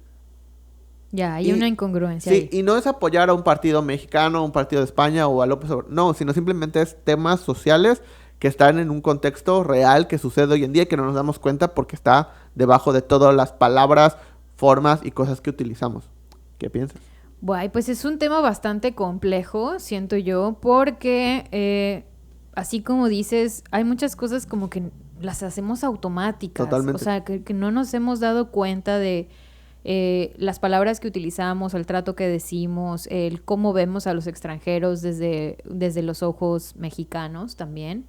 S3: Ya, hay una incongruencia
S1: sí,
S3: ahí.
S1: Y no es apoyar a un partido mexicano, a un partido de España o a López Obrador. No, sino simplemente es temas sociales que están en un contexto real que sucede hoy en día y que no nos damos cuenta porque está debajo de todas las palabras, formas y cosas que utilizamos. ¿Qué piensas?
S3: Bueno, pues es un tema bastante complejo, siento yo, porque así como dices, hay muchas cosas como que las hacemos automáticas.
S1: Totalmente.
S3: O sea, que no nos hemos dado cuenta de las palabras que utilizamos, el trato que decimos, el cómo vemos a los extranjeros desde los ojos mexicanos también.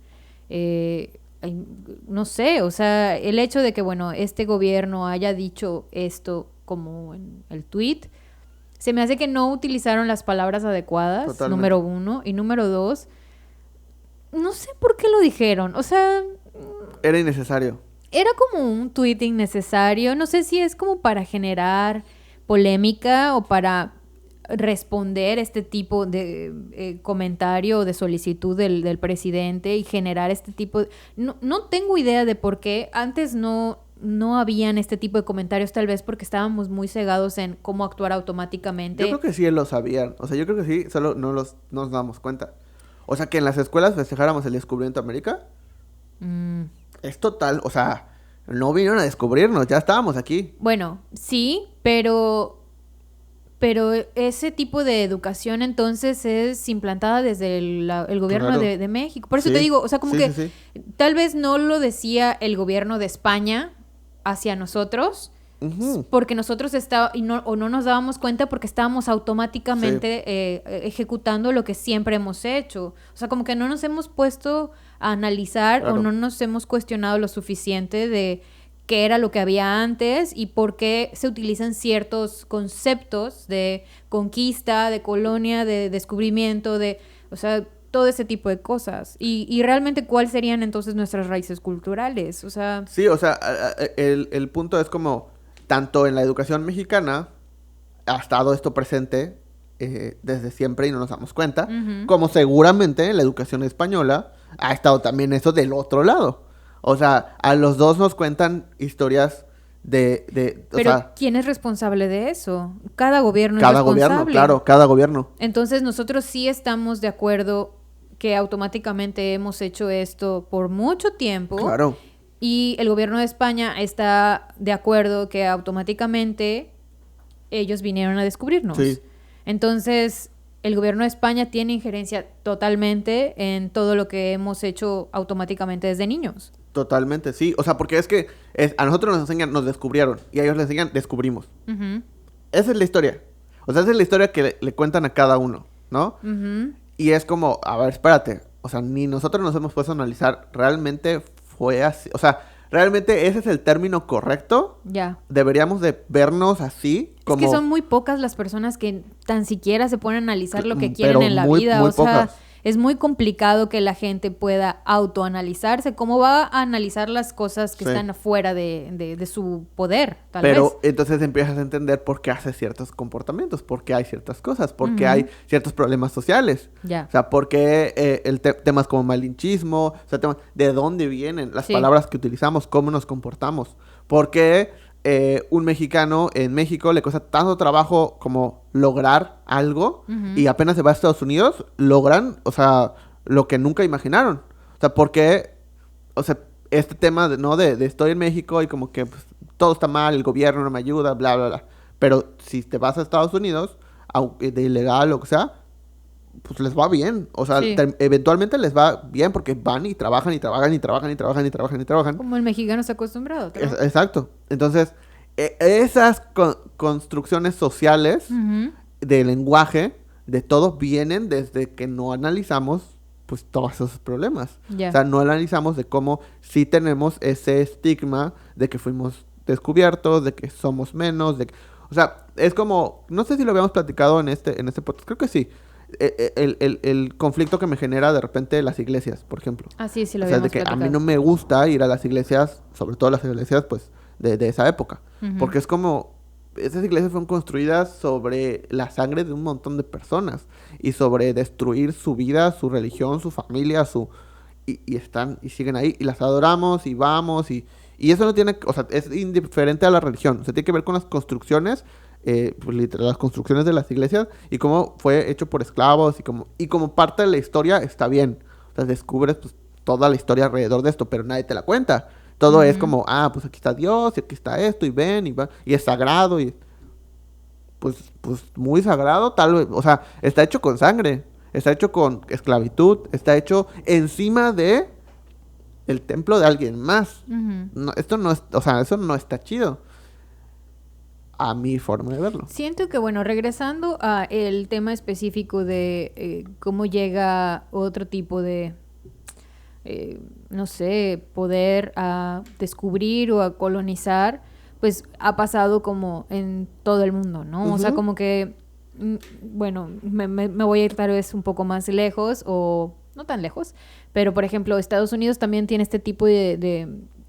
S3: No sé, o sea, el hecho de que, bueno, este gobierno haya dicho esto como en el tweet, se me hace que no utilizaron las palabras adecuadas,
S1: Totalmente.
S3: Número 1. Y número 2, no sé por qué lo dijeron. O sea...
S1: Era innecesario.
S3: Era como un tweet innecesario. No sé si es como para generar polémica o para responder este tipo de comentario o de solicitud del presidente y generar este tipo de... No tengo idea de por qué antes no habían este tipo de comentarios, tal vez porque estábamos muy cegados en cómo actuar automáticamente.
S1: Yo creo que sí lo sabían. O sea, yo creo que sí, solo no nos damos cuenta. O sea, que en las escuelas festejáramos el descubrimiento de América. Es total, o sea, no vinieron a descubrirnos, ya estábamos aquí.
S3: Bueno, sí, pero ese tipo de educación entonces es implantada desde el gobierno
S1: Claro.
S3: de México. Por eso te digo, o sea, como tal vez no lo decía el gobierno de España hacia nosotros, porque nosotros no nos dábamos cuenta porque estábamos automáticamente ejecutando lo que siempre hemos hecho. O sea, como que no nos hemos puesto a analizar o no nos hemos cuestionado lo suficiente de qué era lo que había antes y por qué se utilizan ciertos conceptos de conquista, de colonia, de descubrimiento, o sea, todo ese tipo de cosas. Y realmente, ¿cuáles serían entonces nuestras raíces culturales? O sea...
S1: Sí, o sea, el punto es como, tanto en la educación mexicana ha estado esto presente desde siempre y no nos damos cuenta, como seguramente en la educación española ha estado también eso del otro lado. O sea, a los dos nos cuentan historias
S3: Pero ¿quién es responsable de eso? Cada gobierno es
S1: responsable. Cada gobierno, claro, cada gobierno.
S3: Entonces nosotros sí estamos de acuerdo que automáticamente hemos hecho esto por mucho tiempo.
S1: Claro.
S3: Y el gobierno de España está de acuerdo que automáticamente ellos vinieron a descubrirnos.
S1: Sí.
S3: Entonces, el gobierno de España tiene injerencia totalmente en todo lo que hemos hecho automáticamente desde niños.
S1: Totalmente, sí. O sea, porque es que a nosotros nos enseñan, nos descubrieron. Y a ellos les enseñan, descubrimos. Esa es la historia. O sea, esa es la historia que le cuentan a cada uno, ¿no? Y es como, a ver, espérate. O sea, ni nosotros nos hemos puesto a analizar. ¿Realmente fue así? O sea, ¿realmente ese es el término correcto?
S3: Ya.
S1: ¿Deberíamos de vernos así? Como...
S3: Es que son muy pocas las personas que tan siquiera se ponen a analizar lo que quieren en la vida.
S1: Muy
S3: o sea,
S1: pocas.
S3: Es muy complicado que la gente pueda autoanalizarse. ¿Cómo va a analizar las cosas que están afuera de su poder, tal vez?
S1: Pero entonces empiezas a entender por qué hace ciertos comportamientos, por qué hay ciertas cosas, por qué hay ciertos problemas sociales.
S3: Ya.
S1: O sea, por qué temas como malinchismo, o sea, temas de dónde vienen las palabras que utilizamos, cómo nos comportamos. ¿Por qué un mexicano en México le cuesta tanto trabajo como lograr algo y apenas se va a Estados Unidos, logran, o sea, lo que nunca imaginaron? O sea, porque, o sea, este tema de estoy en México y como que pues, todo está mal, el gobierno no me ayuda, bla, bla, bla. Pero si te vas a Estados Unidos, aunque de ilegal o lo que sea, pues les va bien. O sea, eventualmente les va bien porque van y trabajan y trabajan y trabajan y trabajan y trabajan y trabajan.
S3: Como el mexicano está acostumbrado.
S1: Exacto. Entonces, esas construcciones sociales de lenguaje, de todo, vienen desde que no analizamos pues todos esos problemas. O sea, no analizamos de cómo sí tenemos ese estigma de que fuimos descubiertos, de que somos menos, o sea, es como, no sé si lo habíamos platicado en este podcast, creo que sí. El conflicto que me genera de repente las iglesias, por ejemplo.
S3: Ah, sí, lo habíamos
S1: platicado. O sea, de que a mí no me gusta ir a las iglesias, sobre todo las iglesias, pues, de esa época. Porque es como, esas iglesias fueron construidas sobre la sangre de un montón de personas. Y sobre destruir su vida, su religión, su familia, y están, y siguen ahí, y las adoramos, y vamos, y eso no tiene, o sea, es indiferente a la religión. O sea, tiene que ver con las construcciones, pues, literal, las construcciones de las iglesias y cómo fue hecho por esclavos y como parte de la historia está bien. O sea, descubres pues, toda la historia alrededor de esto, pero nadie te la cuenta. Todo es como, pues aquí está Dios y aquí está esto y ven y es sagrado y pues muy sagrado tal vez. O sea, está hecho con sangre, está hecho con esclavitud, está hecho encima de el templo de alguien más. No, esto no es, o sea, eso no está chido. A mi forma de verlo.
S3: Siento que, bueno, regresando a el tema específico de cómo llega otro tipo de, no sé, poder a descubrir o a colonizar, pues ha pasado como en todo el mundo, ¿no? O sea, como que, bueno, me voy a ir tal vez un poco más lejos o no tan lejos, pero por ejemplo, Estados Unidos también tiene este tipo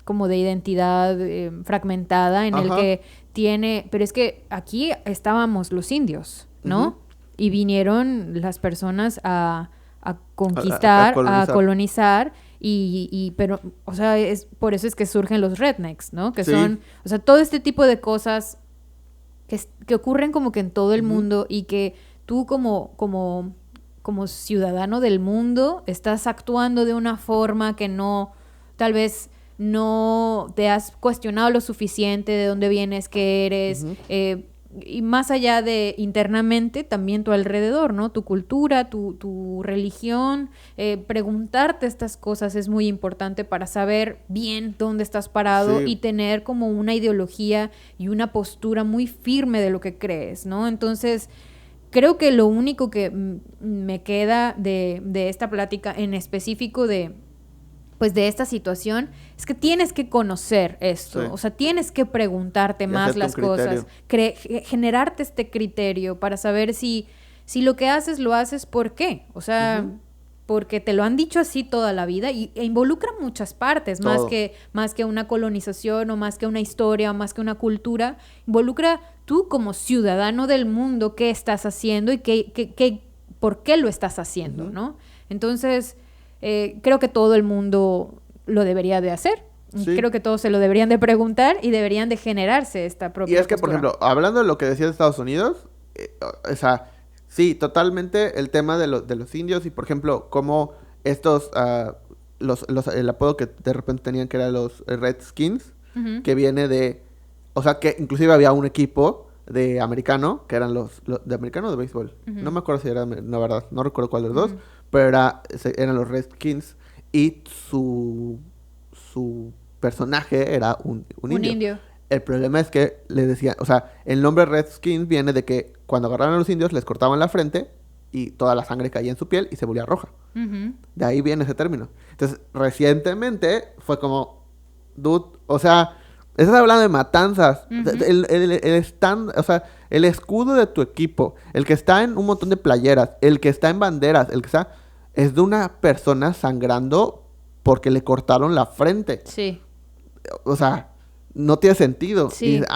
S3: como de identidad fragmentada en el que tiene, pero es que aquí estábamos los indios, ¿no? Y vinieron las personas a conquistar, a colonizar pero, o sea, por eso es que surgen los rednecks, ¿no? Que son, o sea, todo este tipo de cosas que ocurren como que en todo el mundo y que tú como ciudadano del mundo estás actuando de una forma que no, tal vez no te has cuestionado lo suficiente de dónde vienes, qué eres, y más allá de internamente, también tu alrededor, ¿no? Tu cultura, tu religión. Preguntarte estas cosas es muy importante para saber bien dónde estás parado y tener como una ideología y una postura muy firme de lo que crees, ¿no? Entonces, creo que lo único que me queda de esta plática en específico de esta situación es que tienes que conocer esto, o sea, tienes que preguntarte más las cosas, generarte este criterio para saber si lo que haces, lo haces ¿por qué? O sea, porque te lo han dicho así toda la vida e involucra muchas partes, más que una colonización o más que una historia o más que una cultura, involucra tú como ciudadano del mundo qué estás haciendo y por qué lo estás haciendo, ¿no? Entonces, creo que todo el mundo lo debería de hacer. Sí. Creo que todos se lo deberían de preguntar y deberían de generarse esta propia
S1: Y es que, por ejemplo, hablando de lo que decía de Estados Unidos, o sea, sí, totalmente el tema de los indios y, por ejemplo, cómo estos, el apodo que de repente tenían que eran los Redskins, que viene de, o sea, que inclusive había un equipo de americano, que eran los de americano o de béisbol. No me acuerdo si era, la verdad, no recuerdo cuál de los dos, pero eran los Redskins y su personaje era un indio. El problema es que le decían, o sea, el nombre Redskins viene de que cuando agarraron a los indios les cortaban la frente y toda la sangre caía en su piel y se volvía roja. De ahí viene ese término. Entonces, recientemente fue como, dude, o sea, estás hablando de matanzas. O sea, el escudo de tu equipo, el que está en un montón de playeras, el que está en banderas, el que está, es de una persona sangrando porque le cortaron la frente. Sí. O sea, no tiene sentido. Sí. Y dices,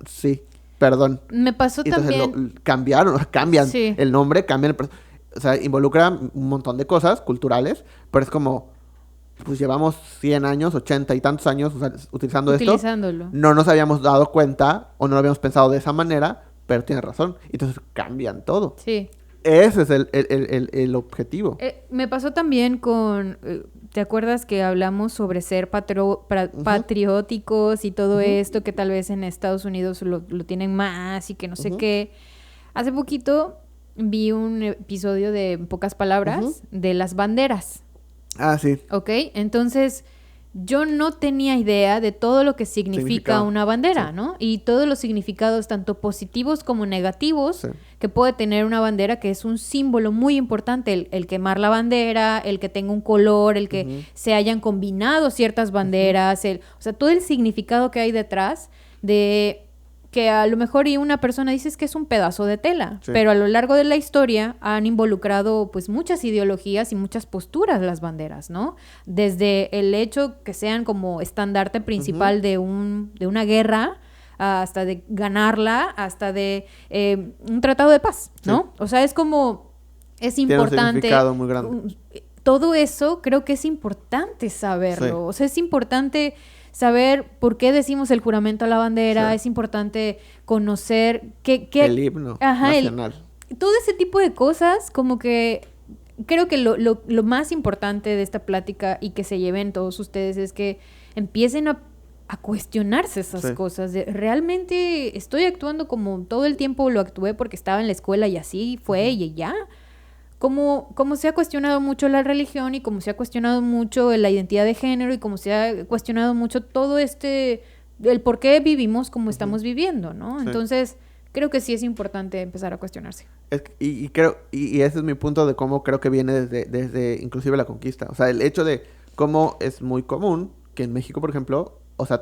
S1: sí, perdón.
S3: Me pasó
S1: entonces
S3: también.
S1: Cambian el nombre, o sea, involucra un montón de cosas culturales, pero es como, pues llevamos 100 años, 80 y tantos años utilizándolo. No nos habíamos dado cuenta o no lo habíamos pensado de esa manera, pero tienes razón. Entonces cambian todo. Sí. Ese es el objetivo.
S3: Me pasó también con... ¿Te acuerdas que hablamos sobre ser patrióticos y todo esto, que tal vez en Estados Unidos lo tienen más y que no sé qué? Hace poquito vi un episodio de, en pocas palabras, de las banderas.
S1: Sí.
S3: ¿Ok? Entonces, yo no tenía idea de todo lo que significa una bandera, ¿no? Y todos los significados, tanto positivos como negativos, que puede tener una bandera, que es un símbolo muy importante, el quemar la bandera, el que tenga un color, el que se hayan combinado ciertas banderas, o sea, todo el significado que hay detrás de que a lo mejor una persona dice que es un pedazo de tela, pero a lo largo de la historia han involucrado pues muchas ideologías y muchas posturas las banderas, ¿no? Desde el hecho que sean como estandarte principal de una guerra, hasta de ganarla, hasta de un tratado de paz, ¿no? O sea, es como, es importante. Tiene un significado muy grande. Todo eso creo que es importante saberlo, o sea, es importante saber por qué decimos el juramento a la bandera, es importante conocer
S1: el himno nacional.
S3: Todo ese tipo de cosas, como que creo que lo más importante de esta plática y que se lleven todos ustedes es que empiecen a cuestionarse esas cosas. ¿Realmente estoy actuando como todo el tiempo lo actué porque estaba en la escuela y así fue y ya? Como se ha cuestionado mucho la religión y como se ha cuestionado mucho la identidad de género y como se ha cuestionado mucho todo el por qué vivimos como estamos viviendo, ¿no? Sí. Entonces, creo que sí es importante empezar a cuestionarse.
S1: Y ese es mi punto de cómo creo que viene desde inclusive la conquista. O sea, el hecho de cómo es muy común que en México, por ejemplo, o sea,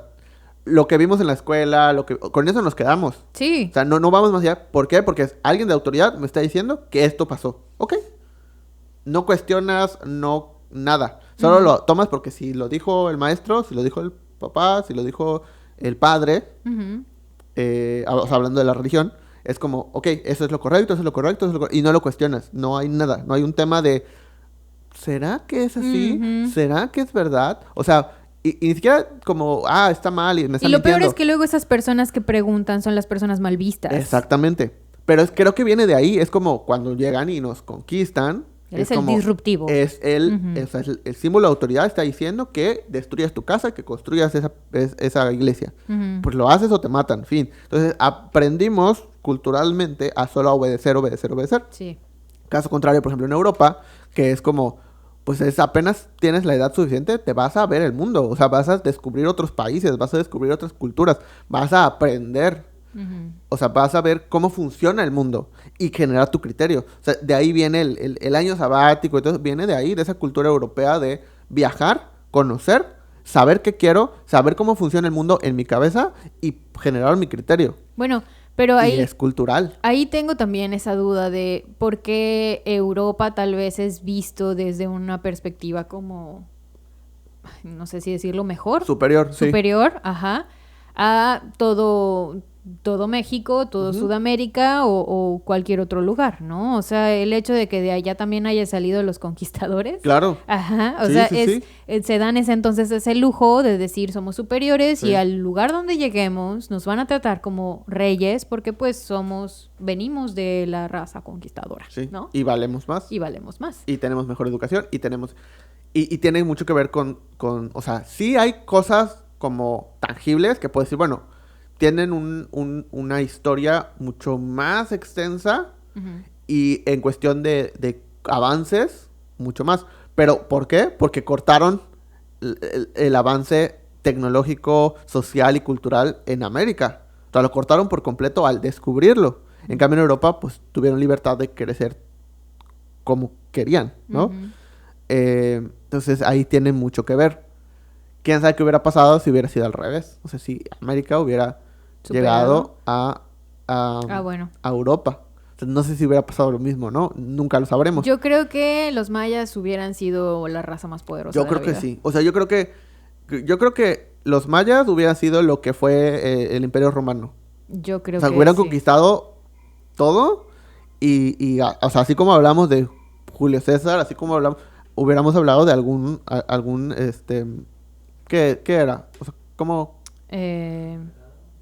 S1: lo que vimos en la escuela, con eso nos quedamos. Sí. O sea, no vamos más allá. ¿Por qué? Porque alguien de autoridad me está diciendo que esto pasó. Ok. No cuestionas, nada. Solo lo tomas porque si lo dijo el maestro, si lo dijo el papá, si lo dijo el padre, o sea, hablando de la religión, es como, ok, eso es lo correcto, y no lo cuestionas. No hay nada. No hay un tema de, ¿será que es así? ¿Será que es verdad? O sea... Y ni siquiera como, está mal y me está mintiendo.
S3: Y lo peor es que luego esas personas que preguntan son las personas mal vistas.
S1: Exactamente. Pero creo que viene de ahí. Es como cuando llegan y nos conquistan.
S3: Es el como, disruptivo.
S1: Es el símbolo de autoridad está diciendo que destruyas tu casa, que construyas esa iglesia. Pues lo haces o te matan, fin. Entonces aprendimos culturalmente a solo obedecer.
S3: Sí.
S1: Caso contrario, por ejemplo, en Europa, que es como, pues es apenas tienes la edad suficiente, te vas a ver el mundo. O sea, vas a descubrir otros países, vas a descubrir otras culturas, vas a aprender. O sea, vas a ver cómo funciona el mundo y generar tu criterio. O sea, de ahí viene el año sabático y todo, viene de ahí, de esa cultura europea de viajar, conocer, saber qué quiero, saber cómo funciona el mundo en mi cabeza y generar mi criterio.
S3: Bueno, pero ahí...
S1: Y es cultural.
S3: Ahí tengo también esa duda de por qué Europa tal vez es visto desde una perspectiva como, no sé si decirlo mejor.
S1: Superior, sí.
S3: Superior, ajá, a todo México, todo Sudamérica o cualquier otro lugar, ¿no? O sea, el hecho de que de allá también haya salido los conquistadores.
S1: Claro.
S3: Ajá, o sea, se dan entonces ese lujo de decir somos superiores y al lugar donde lleguemos nos van a tratar como reyes porque pues venimos de la raza conquistadora, ¿no?
S1: Y valemos más.
S3: Y
S1: tenemos mejor educación y tenemos... Y tiene mucho que ver con... O sea, sí hay cosas como tangibles que puedes decir, bueno... tienen una historia mucho más extensa y en cuestión de avances, mucho más. ¿Pero por qué? Porque cortaron el avance tecnológico, social y cultural en América. O sea, lo cortaron por completo al descubrirlo. En cambio, en Europa, pues, tuvieron libertad de crecer como querían, ¿no? Entonces, ahí tiene mucho que ver. ¿Quién sabe qué hubiera pasado si hubiera sido al revés? O sea, si América hubiera llegado a Europa. O sea, no sé si hubiera pasado lo mismo, ¿no? Nunca lo sabremos.
S3: Yo creo que los mayas hubieran sido la raza más poderosa.
S1: Yo creo que sí. O sea, yo creo que los mayas hubieran sido lo que fue el Imperio Romano.
S3: Yo creo que
S1: o sea, hubieran conquistado todo y o sea, así como hablamos de Julio César, así como hubiéramos hablado de algún ¿qué era? O sea, como...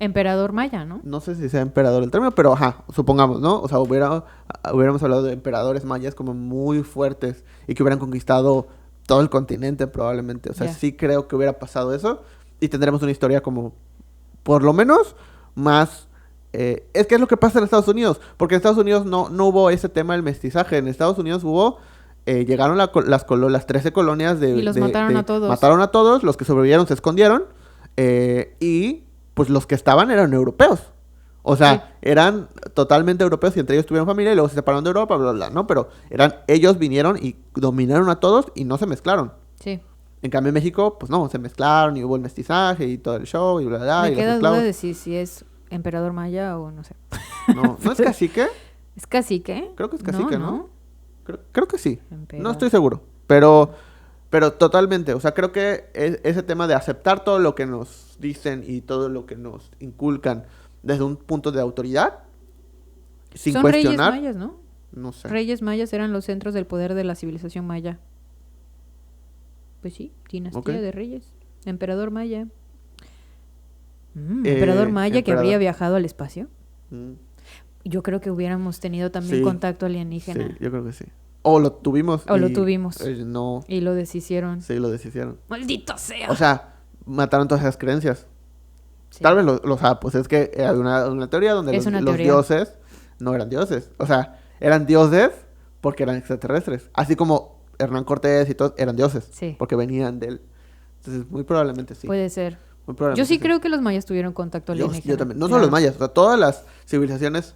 S3: emperador maya, ¿no?
S1: No sé si sea emperador el término, pero ajá, supongamos, ¿no? O sea, hubiéramos hablado de emperadores mayas como muy fuertes y que hubieran conquistado todo el continente probablemente. O sea, sí creo que hubiera pasado eso y tendremos una historia como, por lo menos, más... es que es lo que pasa en Estados Unidos, porque en Estados Unidos no hubo ese tema del mestizaje. En Estados Unidos llegaron las 13 colonias de...
S3: Y los mataron a todos.
S1: Mataron a todos, los que sobrevivieron se escondieron y... pues los que estaban eran europeos. O sea, eran totalmente europeos y entre ellos tuvieron familia y luego se separaron de Europa, bla, bla, bla, ¿no? Pero ellos vinieron y dominaron a todos y no se mezclaron.
S3: Sí.
S1: En cambio en México, pues no, se mezclaron y hubo el mestizaje y todo el show y bla, bla, bla.
S3: Me queda duda de si es emperador maya o no sé.
S1: ¿No es cacique?
S3: ¿Es cacique?
S1: Creo que es cacique, ¿no? Creo que sí.
S3: Emperador.
S1: No estoy seguro, pero totalmente, o sea, creo que ese tema de aceptar todo lo que nos dicen y todo lo que nos inculcan desde un punto de autoridad, sin
S3: Son
S1: cuestionar.
S3: Reyes mayas, ¿no?
S1: No sé.
S3: Reyes mayas eran los centros del poder de la civilización maya. Pues sí, dinastía de reyes. Emperador maya. Emperador maya que habría viajado al espacio. Yo creo que hubiéramos tenido también contacto alienígena.
S1: Sí, yo creo que sí. O lo tuvimos.
S3: No. Y lo deshicieron.
S1: Sí, lo deshicieron.
S3: ¡Maldito sea!
S1: O sea, mataron todas esas creencias. Sí. Tal vez pues es que hay una teoría donde los dioses no eran dioses. O sea, eran dioses porque eran extraterrestres. Así como Hernán Cortés y todos eran dioses. Sí. Porque venían de él. Entonces, muy probablemente sí.
S3: Puede ser. Yo sí creo que los mayas tuvieron contacto alienígena.
S1: Yo también. No solo los mayas. O sea, todas las civilizaciones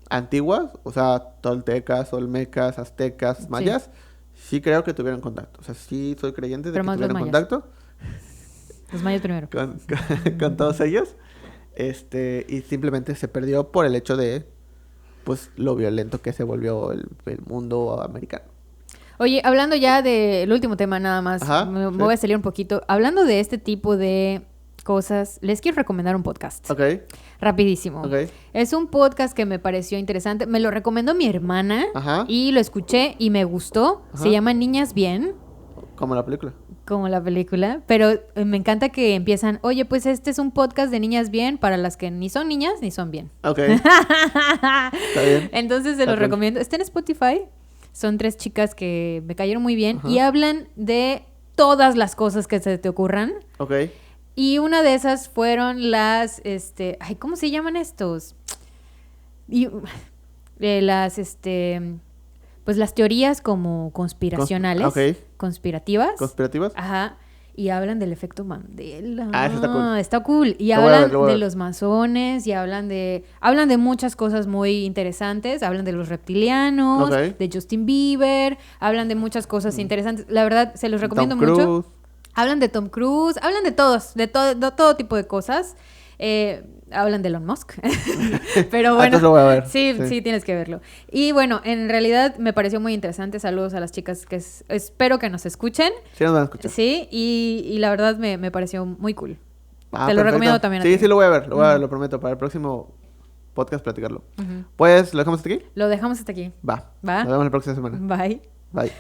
S1: antiguas, o sea, toltecas, olmecas, aztecas, mayas, sí creo que tuvieron contacto. O sea, sí soy creyente de que tuvieron contacto.
S3: Los mayas primero.
S1: Con todos ellos. Y simplemente se perdió por el hecho de, pues, lo violento que se volvió el mundo americano.
S3: Oye, hablando ya del último tema nada más, me voy a salir un poquito. Hablando de este tipo de cosas, les quiero recomendar un podcast.
S1: Ok.
S3: Rapidísimo.
S1: Okay.
S3: Es un podcast que me pareció interesante. Me lo recomendó mi hermana y lo escuché y me gustó. Se llama Niñas Bien.
S1: Como la película.
S3: Como la película. Pero me encanta que empiezan, oye, pues este es un podcast de Niñas Bien para las que ni son niñas ni son bien.
S1: Ok. Está bien.
S3: Entonces se lo recomiendo. Está en Spotify. Son 3 chicas que me cayeron muy bien y hablan de todas las cosas que se te ocurran.
S1: Ok.
S3: Y una de esas fueron las, ¿cómo se llaman estos? Y las, pues las teorías como conspiracionales. Conspirativas.
S1: ¿Conspirativas?
S3: Ajá. Y hablan del efecto Mandela.
S1: Eso está cool.
S3: Está cool. Y hablan de los masones, y hablan de muchas cosas muy interesantes. Hablan de los reptilianos, de Justin Bieber, hablan de muchas cosas interesantes. La verdad, se los recomiendo mucho. Hablan de Tom Cruise, hablan de todos, de todo tipo de cosas. Hablan de Elon Musk. Pero bueno,
S1: entonces lo voy a ver.
S3: Sí, tienes que verlo. Y bueno, en realidad me pareció muy interesante. Saludos a las chicas que espero que nos escuchen.
S1: Sí, nos van a escuchar.
S3: Sí, y la verdad me pareció muy cool. Te lo recomiendo también.
S1: Sí, lo voy a ver, lo prometo, para el próximo podcast platicarlo. Pues, ¿lo dejamos hasta aquí?
S3: Lo dejamos hasta aquí.
S1: Va. Nos vemos la próxima semana.
S3: Bye.
S1: Bye.